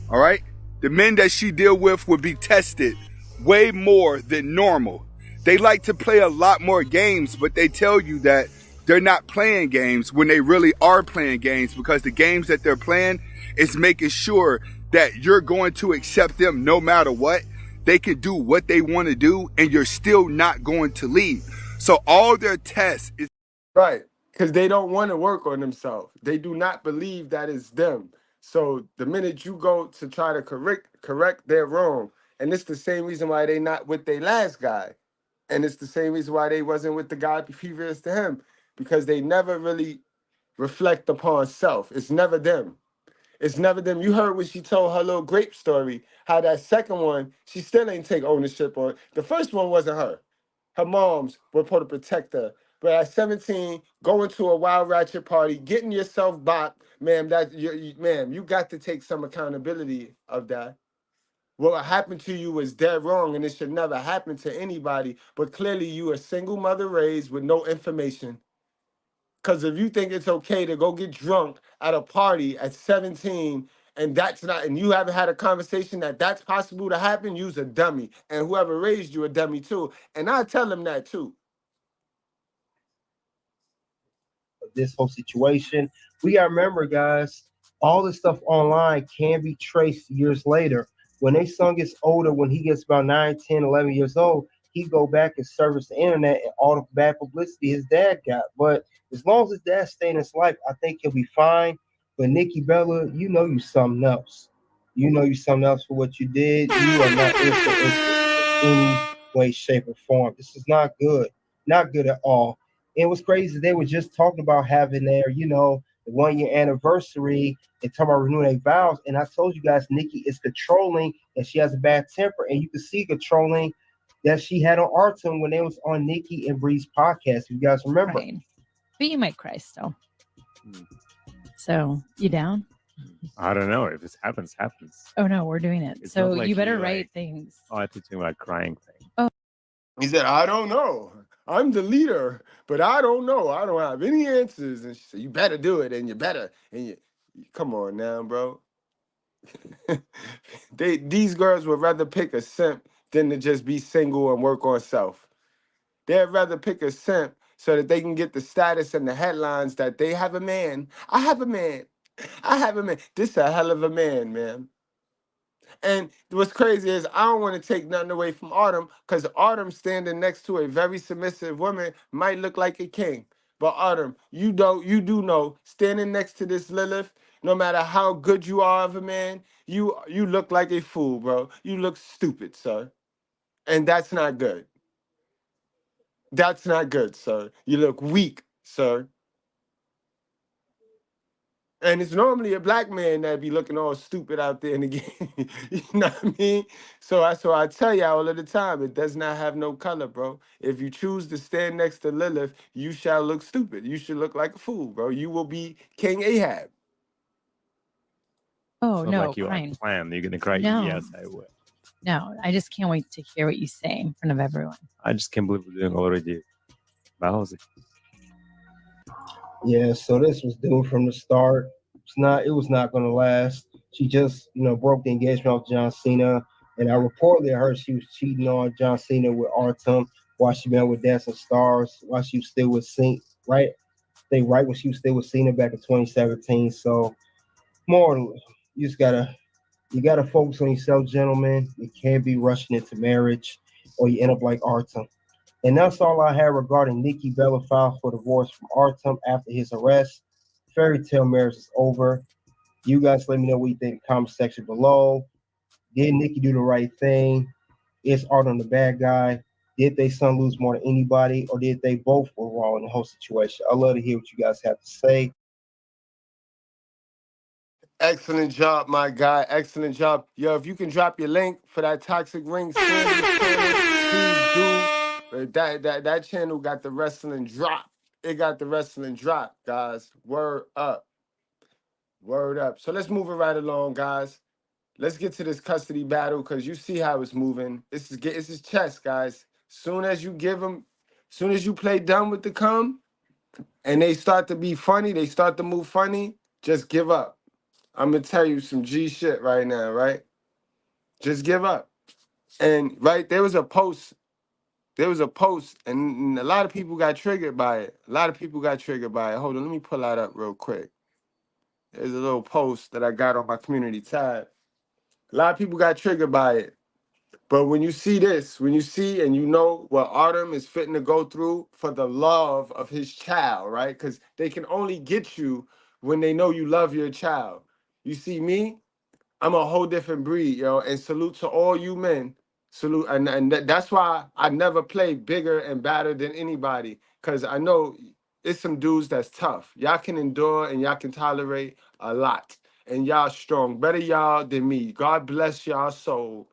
All right? The men that she deal with will be tested way more than normal. They like to play a lot more games, but they tell you that they're not playing games when they really are playing games because the games that they're playing is making sure that you're going to accept them no matter what. They can do what they want to do and you're still not going to leave. So all their tests is right, because they don't want to work on themselves. They do not believe that it's them. So the minute you go to try to correct their wrong, and it's the same reason why they not with their last guy, and it's the same reason why they wasn't with the guy previous to him, because they never really reflect upon self. It's never them. It's never them. You heard when she told her little grape story, how that second one, she still ain't take ownership on. The first one wasn't her. Her mom's were supposed to protect her. But at 17, going to a wild ratchet party, getting yourself bopped, ma'am, ma'am, you got to take some accountability of that. What happened to you was dead wrong, and it should never happen to anybody. But clearly, you a single mother raised with no information. Because if you think it's okay to go get drunk at a party at 17, and that's not, and you haven't had a conversation that that's possible to happen, you's a dummy. And whoever raised you a dummy too. And I tell them that too. This whole situation, we gotta remember, guys, all this stuff online can be traced years later. When their son gets older, when he gets about 9, 10, 11 years old, he go back and service the internet and all the bad publicity his dad got. But as long as his dad stay in his life, I think he'll be fine. But Nikki Bella, you know you something else. You know you something else for what you did. You are not innocent in any way, shape, or form. This is not good. Not good at all. And what's crazy, they were just talking about having their, the 1 year anniversary and talking about renewing their vows. And I told you guys, Nikki is controlling and she has a bad temper. And you can see controlling that she had on Artem when they was on Nikki and Bree's podcast. If you guys remember. Right. But you might cry still. So you down? I don't know. If it happens, happens. Oh no, we're doing it. It's So not like you better you, write things. Oh, I think about crying thing. Oh. He said, I don't know. I'm the leader, but I don't know. I don't have any answers. And she said, you better do it, and you better. And you come on now, bro. These girls would rather pick a simp than to just be single and work on self. They'd rather pick a simp so that they can get the status and the headlines that they have a man. I have a man. I have a man. This a hell of a man, man. And what's crazy is I don't want to take nothing away from Autumn, because Autumn standing next to a very submissive woman might look like a king. But Autumn, you do know, standing next to this Lilith, no matter how good you are of a man, you look like a fool, bro. You look stupid, sir. And that's not good. That's not good, sir. You look weak, sir. And it's normally a black man that be looking all stupid out there in the game. You know what I mean? So that's why I tell you all of the time, it does not have no color, bro. If you choose to stand next to Lilith, you shall look stupid. You should look like a fool, bro. You will be King Ahab. Oh It's not no, like you crying. plan. You're gonna cry. No. Yes, I will. No, I just can't wait to hear what you say in front of everyone. I just can't believe we're doing already. Vows. Yeah, so this was doomed from the start. It was not going to last. She just, broke the engagement with John Cena, and I reportedly heard she was cheating on John Cena with Artem while she been with Dancing Stars, while she was still with Cena, right? Right when she was still with Cena back in 2017. So, you gotta focus on yourself, gentlemen. You can't be rushing into marriage, or you end up like Artem. And that's all I have regarding Nikki Bella filed for divorce from Artem after his arrest. Fairy tale marriage is over. You guys let me know what you think in the comment section below. Did Nikki do the right thing? Is Artem the bad guy? Did they son lose more than anybody? Or did they both were wrong in the whole situation? I'd love to hear what you guys have to say. Excellent job, my guy. Excellent job. Yo, if you can drop your link for that Toxic Ring Scandals channel, please do. That channel got the wrestling drop. It got the wrestling drop, guys. Word up. Word up. So let's move it right along, guys. Let's get to this custody battle, because you see how it's moving. This is chess, guys. Soon as you play dumb with the cum, and they start to be funny, they start to move funny, just give up. I'm going to tell you some G shit right now, right? Just give up. And, right, there was a post, and a lot of people got triggered by it. Hold on, let me pull that up real quick. There's a little post that I got on my community tab. A lot of people got triggered by it. But when you see this, when you see and you know what Artem is fitting to go through for the love of his child, right? Because they can only get you when they know you love your child. You see me, I'm a whole different breed, yo. And salute to all you men. Salute, and that's why I never play bigger and badder than anybody, cause I know it's some dudes that's tough. Y'all can endure and y'all can tolerate a lot, and y'all strong. Better y'all than me. God bless y'all soul.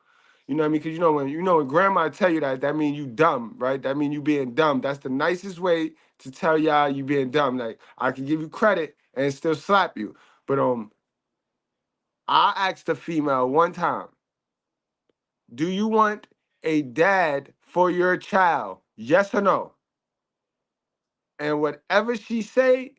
You know what I mean? Cause you know when grandma tell you that, that mean you dumb, right? That mean you being dumb. That's the nicest way to tell y'all you being dumb. Like I can give you credit and still slap you, but I asked a female one time, do you want a dad for your child? Yes or no? And whatever she say,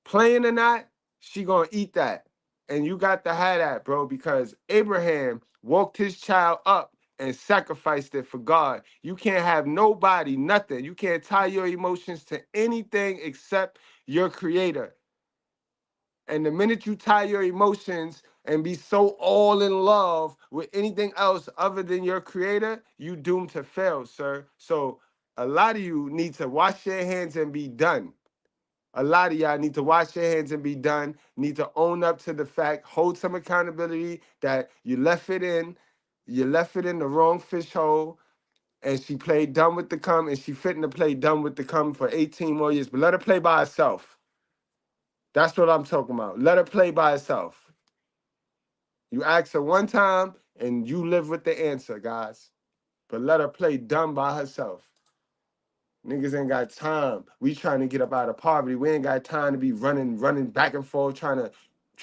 playing or not, she gonna eat that. And you got to have that, bro, because Abraham woke his child up and sacrificed it for God. You can't have nobody, nothing. You can't tie your emotions to anything except your creator. And the minute you tie your emotions and be so all in love with anything else other than your creator, you doomed to fail, sir. So a lot of you need to wash your hands and be done. A lot of y'all need to wash your hands and be done. Need to own up to the fact, hold some accountability that you left it in the wrong fish hole, and she played dumb with the cum, and she fitting to play dumb with the cum for 18 more years. But let her play by herself. That's what I'm talking about. Let her play by herself. You ask her one time, and you live with the answer, guys. But let her play dumb by herself. Niggas ain't got time. We trying to get up out of poverty. We ain't got time to be running back and forth, trying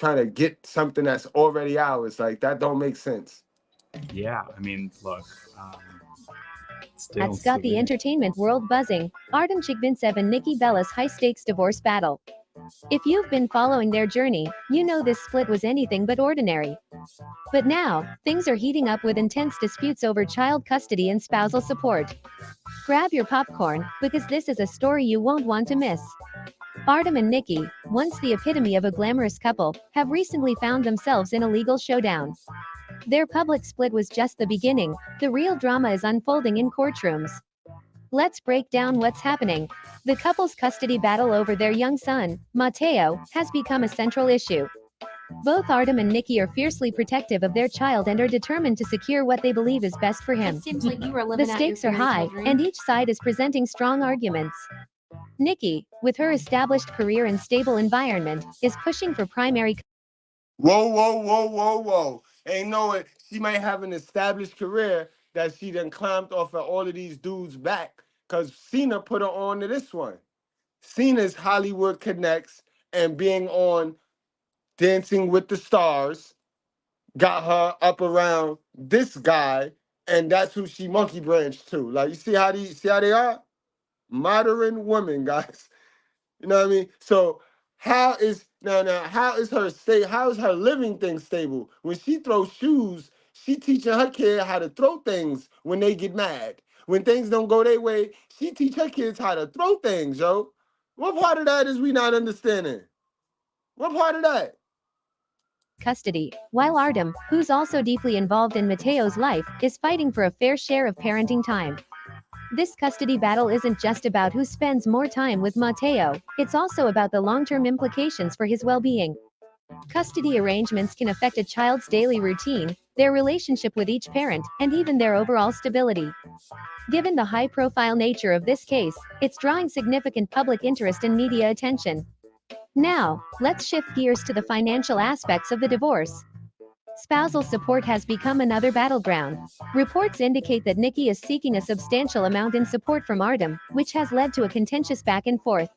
to get something that's already ours. Like that don't make sense. Yeah, I mean, look, That's got the entertainment world buzzing. Artem Chigvintsev and Nikki Bella's high-stakes divorce battle. If you've been following their journey, you know this split was anything but ordinary. But now, things are heating up with intense disputes over child custody and spousal support. Grab your popcorn, because this is a story you won't want to miss. Artem and Nikki, once the epitome of a glamorous couple, have recently found themselves in a legal showdown. Their public split was just the beginning. The real drama is unfolding in courtrooms. Let's break down what's happening. The couple's custody battle over their young son, Matteo, has become a central issue. Both Artem and Nikki are fiercely protective of their child and are determined to secure what they believe is best for him. It seems like you were living The out your stakes are fairy high, tale dream. and each side is presenting strong arguments. Nikki, with her established career and stable environment, is pushing for primary. Whoa. Ain't no it. She might have an established career that she done climbed off of all of these dudes' back. Cause Cena put her on to this one. Cena's Hollywood Connects and being on Dancing with the Stars got her up around this guy, and that's who she monkey branched to. Like you see how they are? Modern women, guys. You know what I mean? So how is how is her living thing stable? When she throws shoes, she teaching her kid how to throw things when they get mad. When things don't go their way, she teach her kids how to throw things, yo. What part of that is we not understanding? What part of that? Custody, while Artem, who's also deeply involved in Matteo's life, is fighting for a fair share of parenting time. This custody battle isn't just about who spends more time with Matteo, it's also about the long-term implications for his well-being. Custody arrangements can affect a child's daily routine, their relationship with each parent, and even their overall stability. Given the high-profile nature of this case, it's drawing significant public interest and media attention. Now, let's shift gears to the financial aspects of the divorce. Spousal support has become another battleground. Reports indicate that Nikki is seeking a substantial amount in support from Artem, which has led to a contentious back and forth.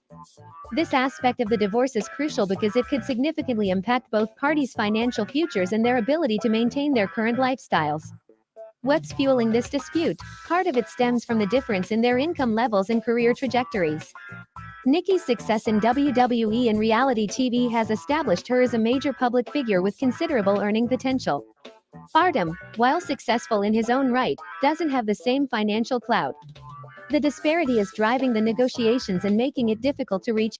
This aspect of the divorce is crucial because it could significantly impact both parties' financial futures and their ability to maintain their current lifestyles. What's fueling this dispute? Part of it stems from the difference in their income levels and career trajectories. Nikki's success in WWE and reality TV has established her as a major public figure with considerable earning potential. Artem, while successful in his own right, doesn't have the same financial clout. The disparity is driving the negotiations and making it difficult to reach.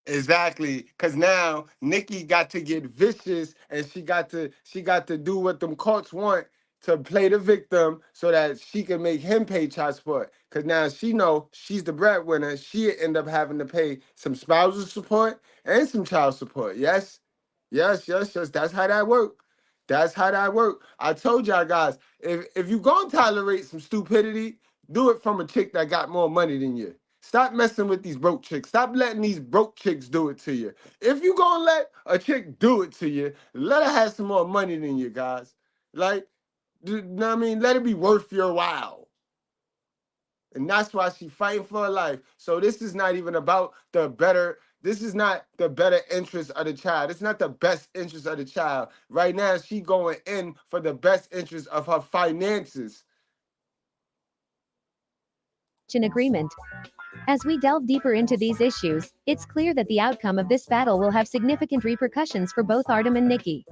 Exactly, because now Nikki got to get vicious, and she got to do what them courts want, to play the victim so that she can make him pay child support. Because now she know she's the breadwinner. She end up having to pay some spousal support and some child support. Yes, Yes, yes, yes. That's how that work. That's how that work. I told y'all guys, if you gonna tolerate some stupidity, do it from a chick that got more money than you. Stop messing with these broke chicks. Stop letting these broke chicks do it to you. If you gonna let a chick do it to you, let her have some more money than you, guys. Like, you know what I mean? Let it be worth your while. And that's why she fighting for her life. So this is not even about the better. This is not the better interest of the child. It's not the best interest of the child. Right now, she going in for the best interest of her finances. An agreement. As we delve deeper into these issues, it's clear that the outcome of this battle will have significant repercussions for both Artem and Nikki.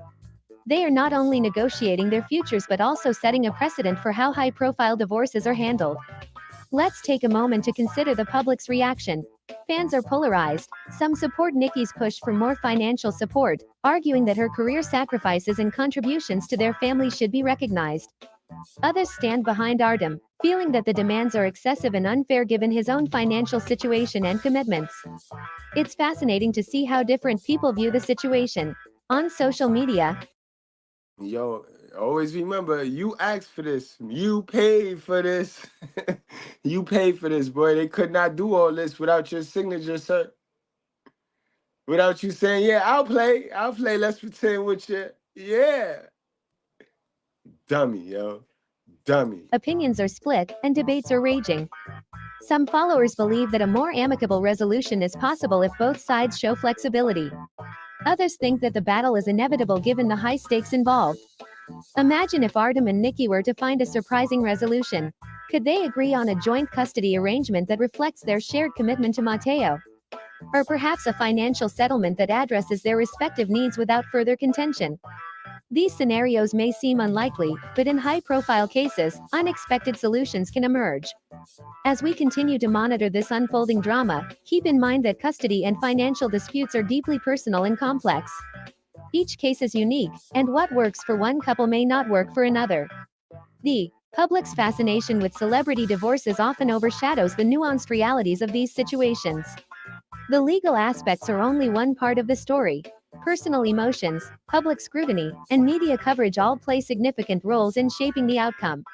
They are not only negotiating their futures but also setting a precedent for how high-profile divorces are handled. Let's take a moment to consider the public's reaction. Fans are polarized. Some support Nikki's push for more financial support, arguing that her career sacrifices and contributions to their family should be recognized. Others stand behind Artem, feeling that the demands are excessive and unfair given his own financial situation and commitments. It's fascinating to see how different people view the situation. On social media, Yo, always remember, you asked for this. You paid for this. You paid for this, boy. They could not do all this without your signature, sir. Without you saying, yeah, I'll play. I'll play. Let's pretend with you. Yeah. Dummy, yo. Dummy. opinions are split, and debates are raging. Some followers believe that a more amicable resolution is possible if both sides show flexibility. Others think that the battle is inevitable given the high stakes involved. Imagine if Artem and Nikki were to find a surprising resolution. Could they agree on a joint custody arrangement that reflects their shared commitment to Mateo? Or perhaps a financial settlement that addresses their respective needs without further contention? These scenarios may seem unlikely, but in high-profile cases, unexpected solutions can emerge. As we continue to monitor this unfolding drama, keep in mind that custody and financial disputes are deeply personal and complex. Each case is unique, and what works for one couple may not work for another. The public's fascination with celebrity divorces often overshadows the nuanced realities of these situations. The legal aspects are only one part of the story. Personal emotions, public scrutiny, and media coverage all play significant roles in shaping the outcome.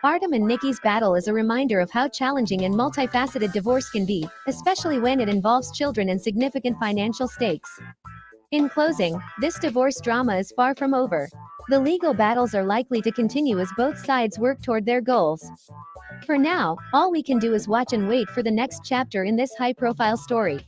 Artem and Nikki's battle is a reminder of how challenging and multifaceted divorce can be, especially when it involves children and significant financial stakes. In closing, this divorce drama is far from over. The legal battles are likely to continue as both sides work toward their goals. For now, all we can do is watch and wait for the next chapter in this high-profile story.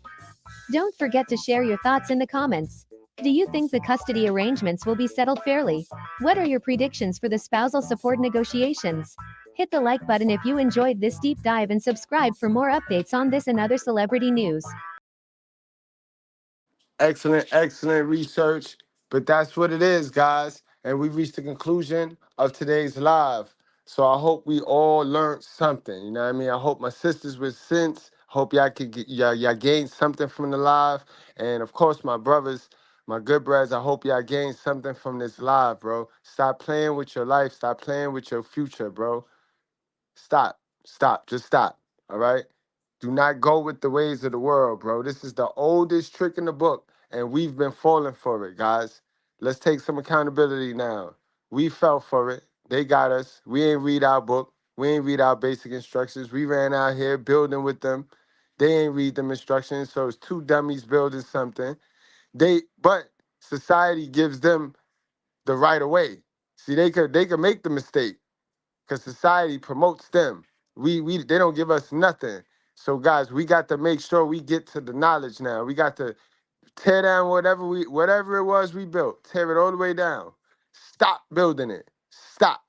Don't forget to share your thoughts in the comments. Do you think the custody arrangements will be settled fairly? What are your predictions for the spousal support negotiations? Hit the like button if you enjoyed this deep dive and subscribe for more updates on this and other celebrity news. Excellent, excellent research. But that's what it is, guys. And we reached the conclusion of today's live. So I hope we all learned something. You know what I mean? I hope my sisters with sense. Hope y'all could get y'all gain something from the live. And of course, my brothers, my good brothers, I hope y'all gain something from this live, bro. Stop playing with your life. Stop playing with your future, bro. Stop. Stop. Just stop. All right? Do not go with the ways of the world, bro. This is the oldest trick in the book, and we've been falling for it, guys. Let's take some accountability now. We fell for it. They got us. We ain't read our book. We ain't read our basic instructions. We ran out here building with them. They ain't read them instructions, so it's two dummies building something. But society gives them the right of way. See, they could make the mistake because society promotes them. They don't give us nothing. So guys, we got to make sure we get to the knowledge now. We got to tear down whatever it was we built. Tear it all the way down. Stop building it. Stop.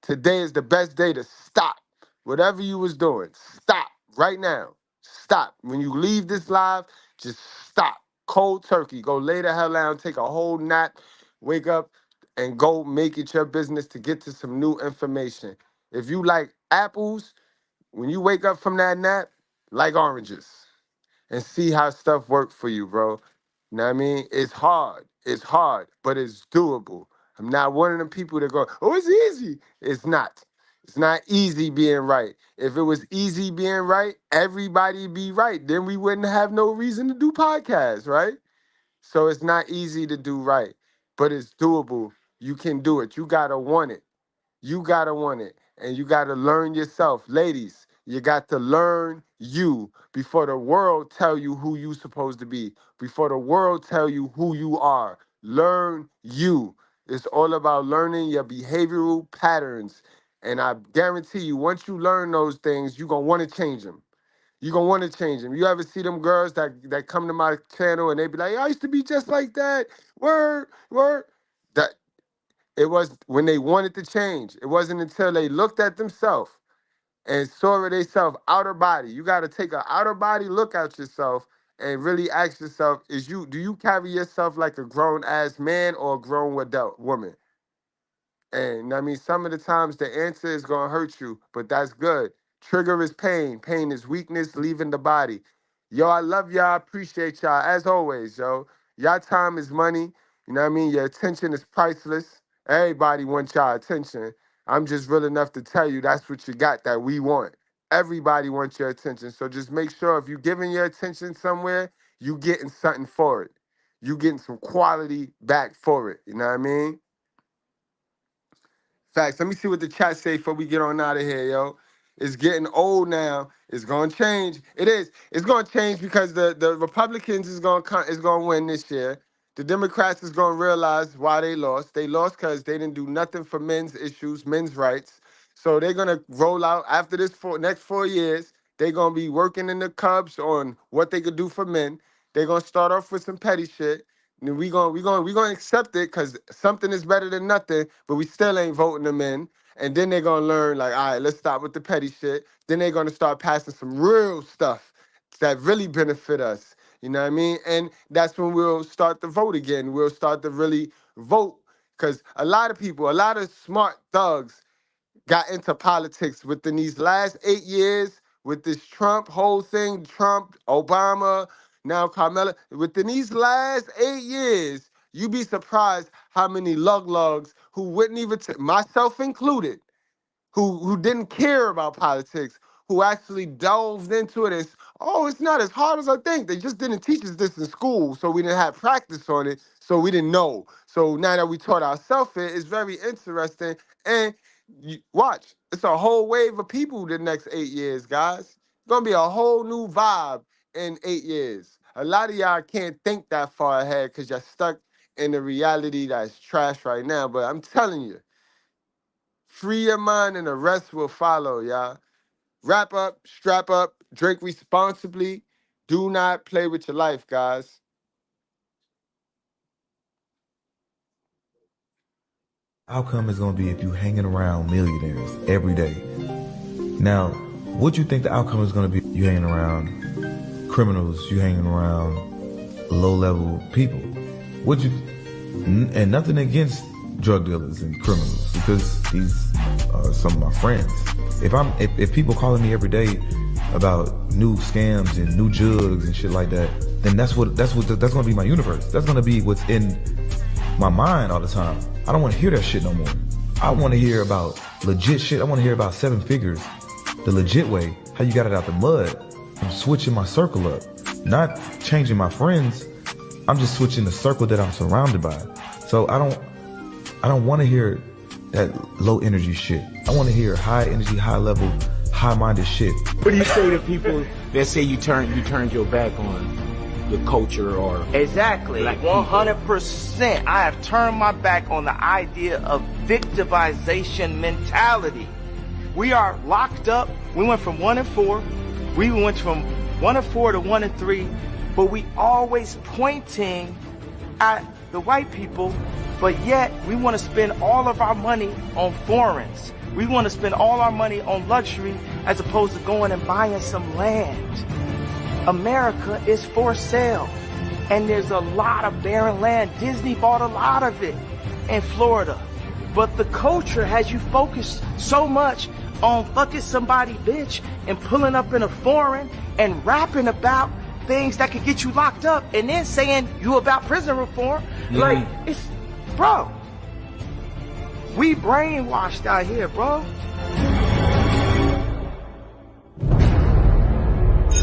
Today is the best day to stop. Whatever you was doing, stop right now. Stop. When you leave this live, just stop. Cold turkey. Go lay the hell down, take a whole nap, wake up, and go make it your business to get to some new information. If you like apples, when you wake up from that nap, like oranges and see how stuff work for you, bro. You know what I mean? It's hard, but it's doable. I'm not one of them people that go, oh, it's easy. It's not. It's not easy being right. If it was easy being right, everybody be right. Then we wouldn't have no reason to do podcasts, right? So it's not easy to do right, but it's doable. You can do it. You gotta want it. You gotta want it. And you gotta learn yourself. Ladies, you got to learn you before the world tell you who you supposed to be. Before the world tell you who you are. Learn you. It's all about learning your behavioral patterns. And I guarantee you, once you learn those things, you're gonna want to change them. You're gonna want to change them. You ever see them girls that come to my channel and they be like, I used to be just like that. Word, word. That it was when they wanted to change. It wasn't until they looked at themselves and saw themselves outer body. You got to take an outer body look at yourself and really ask yourself, do you carry yourself like a grown ass man or a grown adult woman? And I mean, some of the times the answer is going to hurt you, but that's good. Trigger is pain. Pain is weakness leaving the body. Yo, I love y'all. Appreciate y'all. As always, yo. Y'all time is money. You know what I mean? Your attention is priceless. Everybody wants y'all attention. I'm just real enough to tell you that's what you got that we want. Everybody wants your attention. So just make sure if you're giving your attention somewhere, you getting something for it. You getting some quality back for it. You know what I mean? Facts. Let me see what the chat say before we get on out of here, yo. It's getting old now. It's gonna change. It is. It's gonna change because the Republicans is gonna win this year. The Democrats is gonna realize why they lost. They lost because they didn't do nothing for men's issues, men's rights. So they're gonna roll out after this next 4 years. They're gonna be working in the Cubs on what they could do for men. They're gonna start off with some petty shit. And we gonna accept it because something is better than nothing, but we still ain't voting them in. And then they're gonna learn, like, all right, let's stop with the petty shit. Then they're gonna start passing some real stuff that really benefit us. You know what I mean? And that's when we'll start to vote again. We'll start to really vote. Because a lot of people, a lot of smart thugs got into politics within these last 8 years with this Trump whole thing, Trump, Obama, now Carmela. Within these last 8 years, you'd be surprised how many lug-lugs who wouldn't even, myself included, who didn't care about politics, who actually delved into it as, oh, it's not as hard as I think. They just didn't teach us this in school, so we didn't have practice on it, so we didn't know. So now that we taught ourselves it's very interesting. And watch, it's a whole wave of people the next 8 years, guys. It's gonna be a whole new vibe in 8 years. A lot of y'all can't think that far ahead because you're stuck in the reality that's trash right now. But I'm telling you, free your mind and the rest will follow, y'all. Wrap up, strap up, drink responsibly. Do not play with your life, guys. Outcome is going to be if you hanging around millionaires every day. Now, what you think the outcome is going to be? You hanging around criminals, you hanging around low-level people. And nothing against drug dealers and criminals, because these are some of my friends. If people calling me every day about new scams and new jugs and shit like that, then that's going to be my universe. That's going to be what's in my mind all the time. I don't want to hear that shit no more. I want to hear about legit shit. I want to hear about 7 figures, the legit way, how you got it out the mud. I'm switching my circle up, not changing my friends. I'm just switching the circle that I'm surrounded by. So I don't want to hear that low energy shit. I want to hear high energy, high level, high minded shit. What do you say to people that say you turned your back on your culture or exactly 100%? I have turned my back on the idea of victimization mentality. We are locked up. We went from 1 and 4. We went from 1 and 4 to 1 and 3, but we always pointing at the white people, but yet we want to spend all of our money on foreigns. We want to spend all our money on luxury as opposed to going and buying some land. America is for sale, and there's a lot of barren land. Disney bought a lot of it in Florida, but the culture has you focused so much on fucking somebody bitch and pulling up in a foreign and rapping about things that could get you locked up and then saying you about prison reform. Like, it's, bro, we brainwashed out here, bro.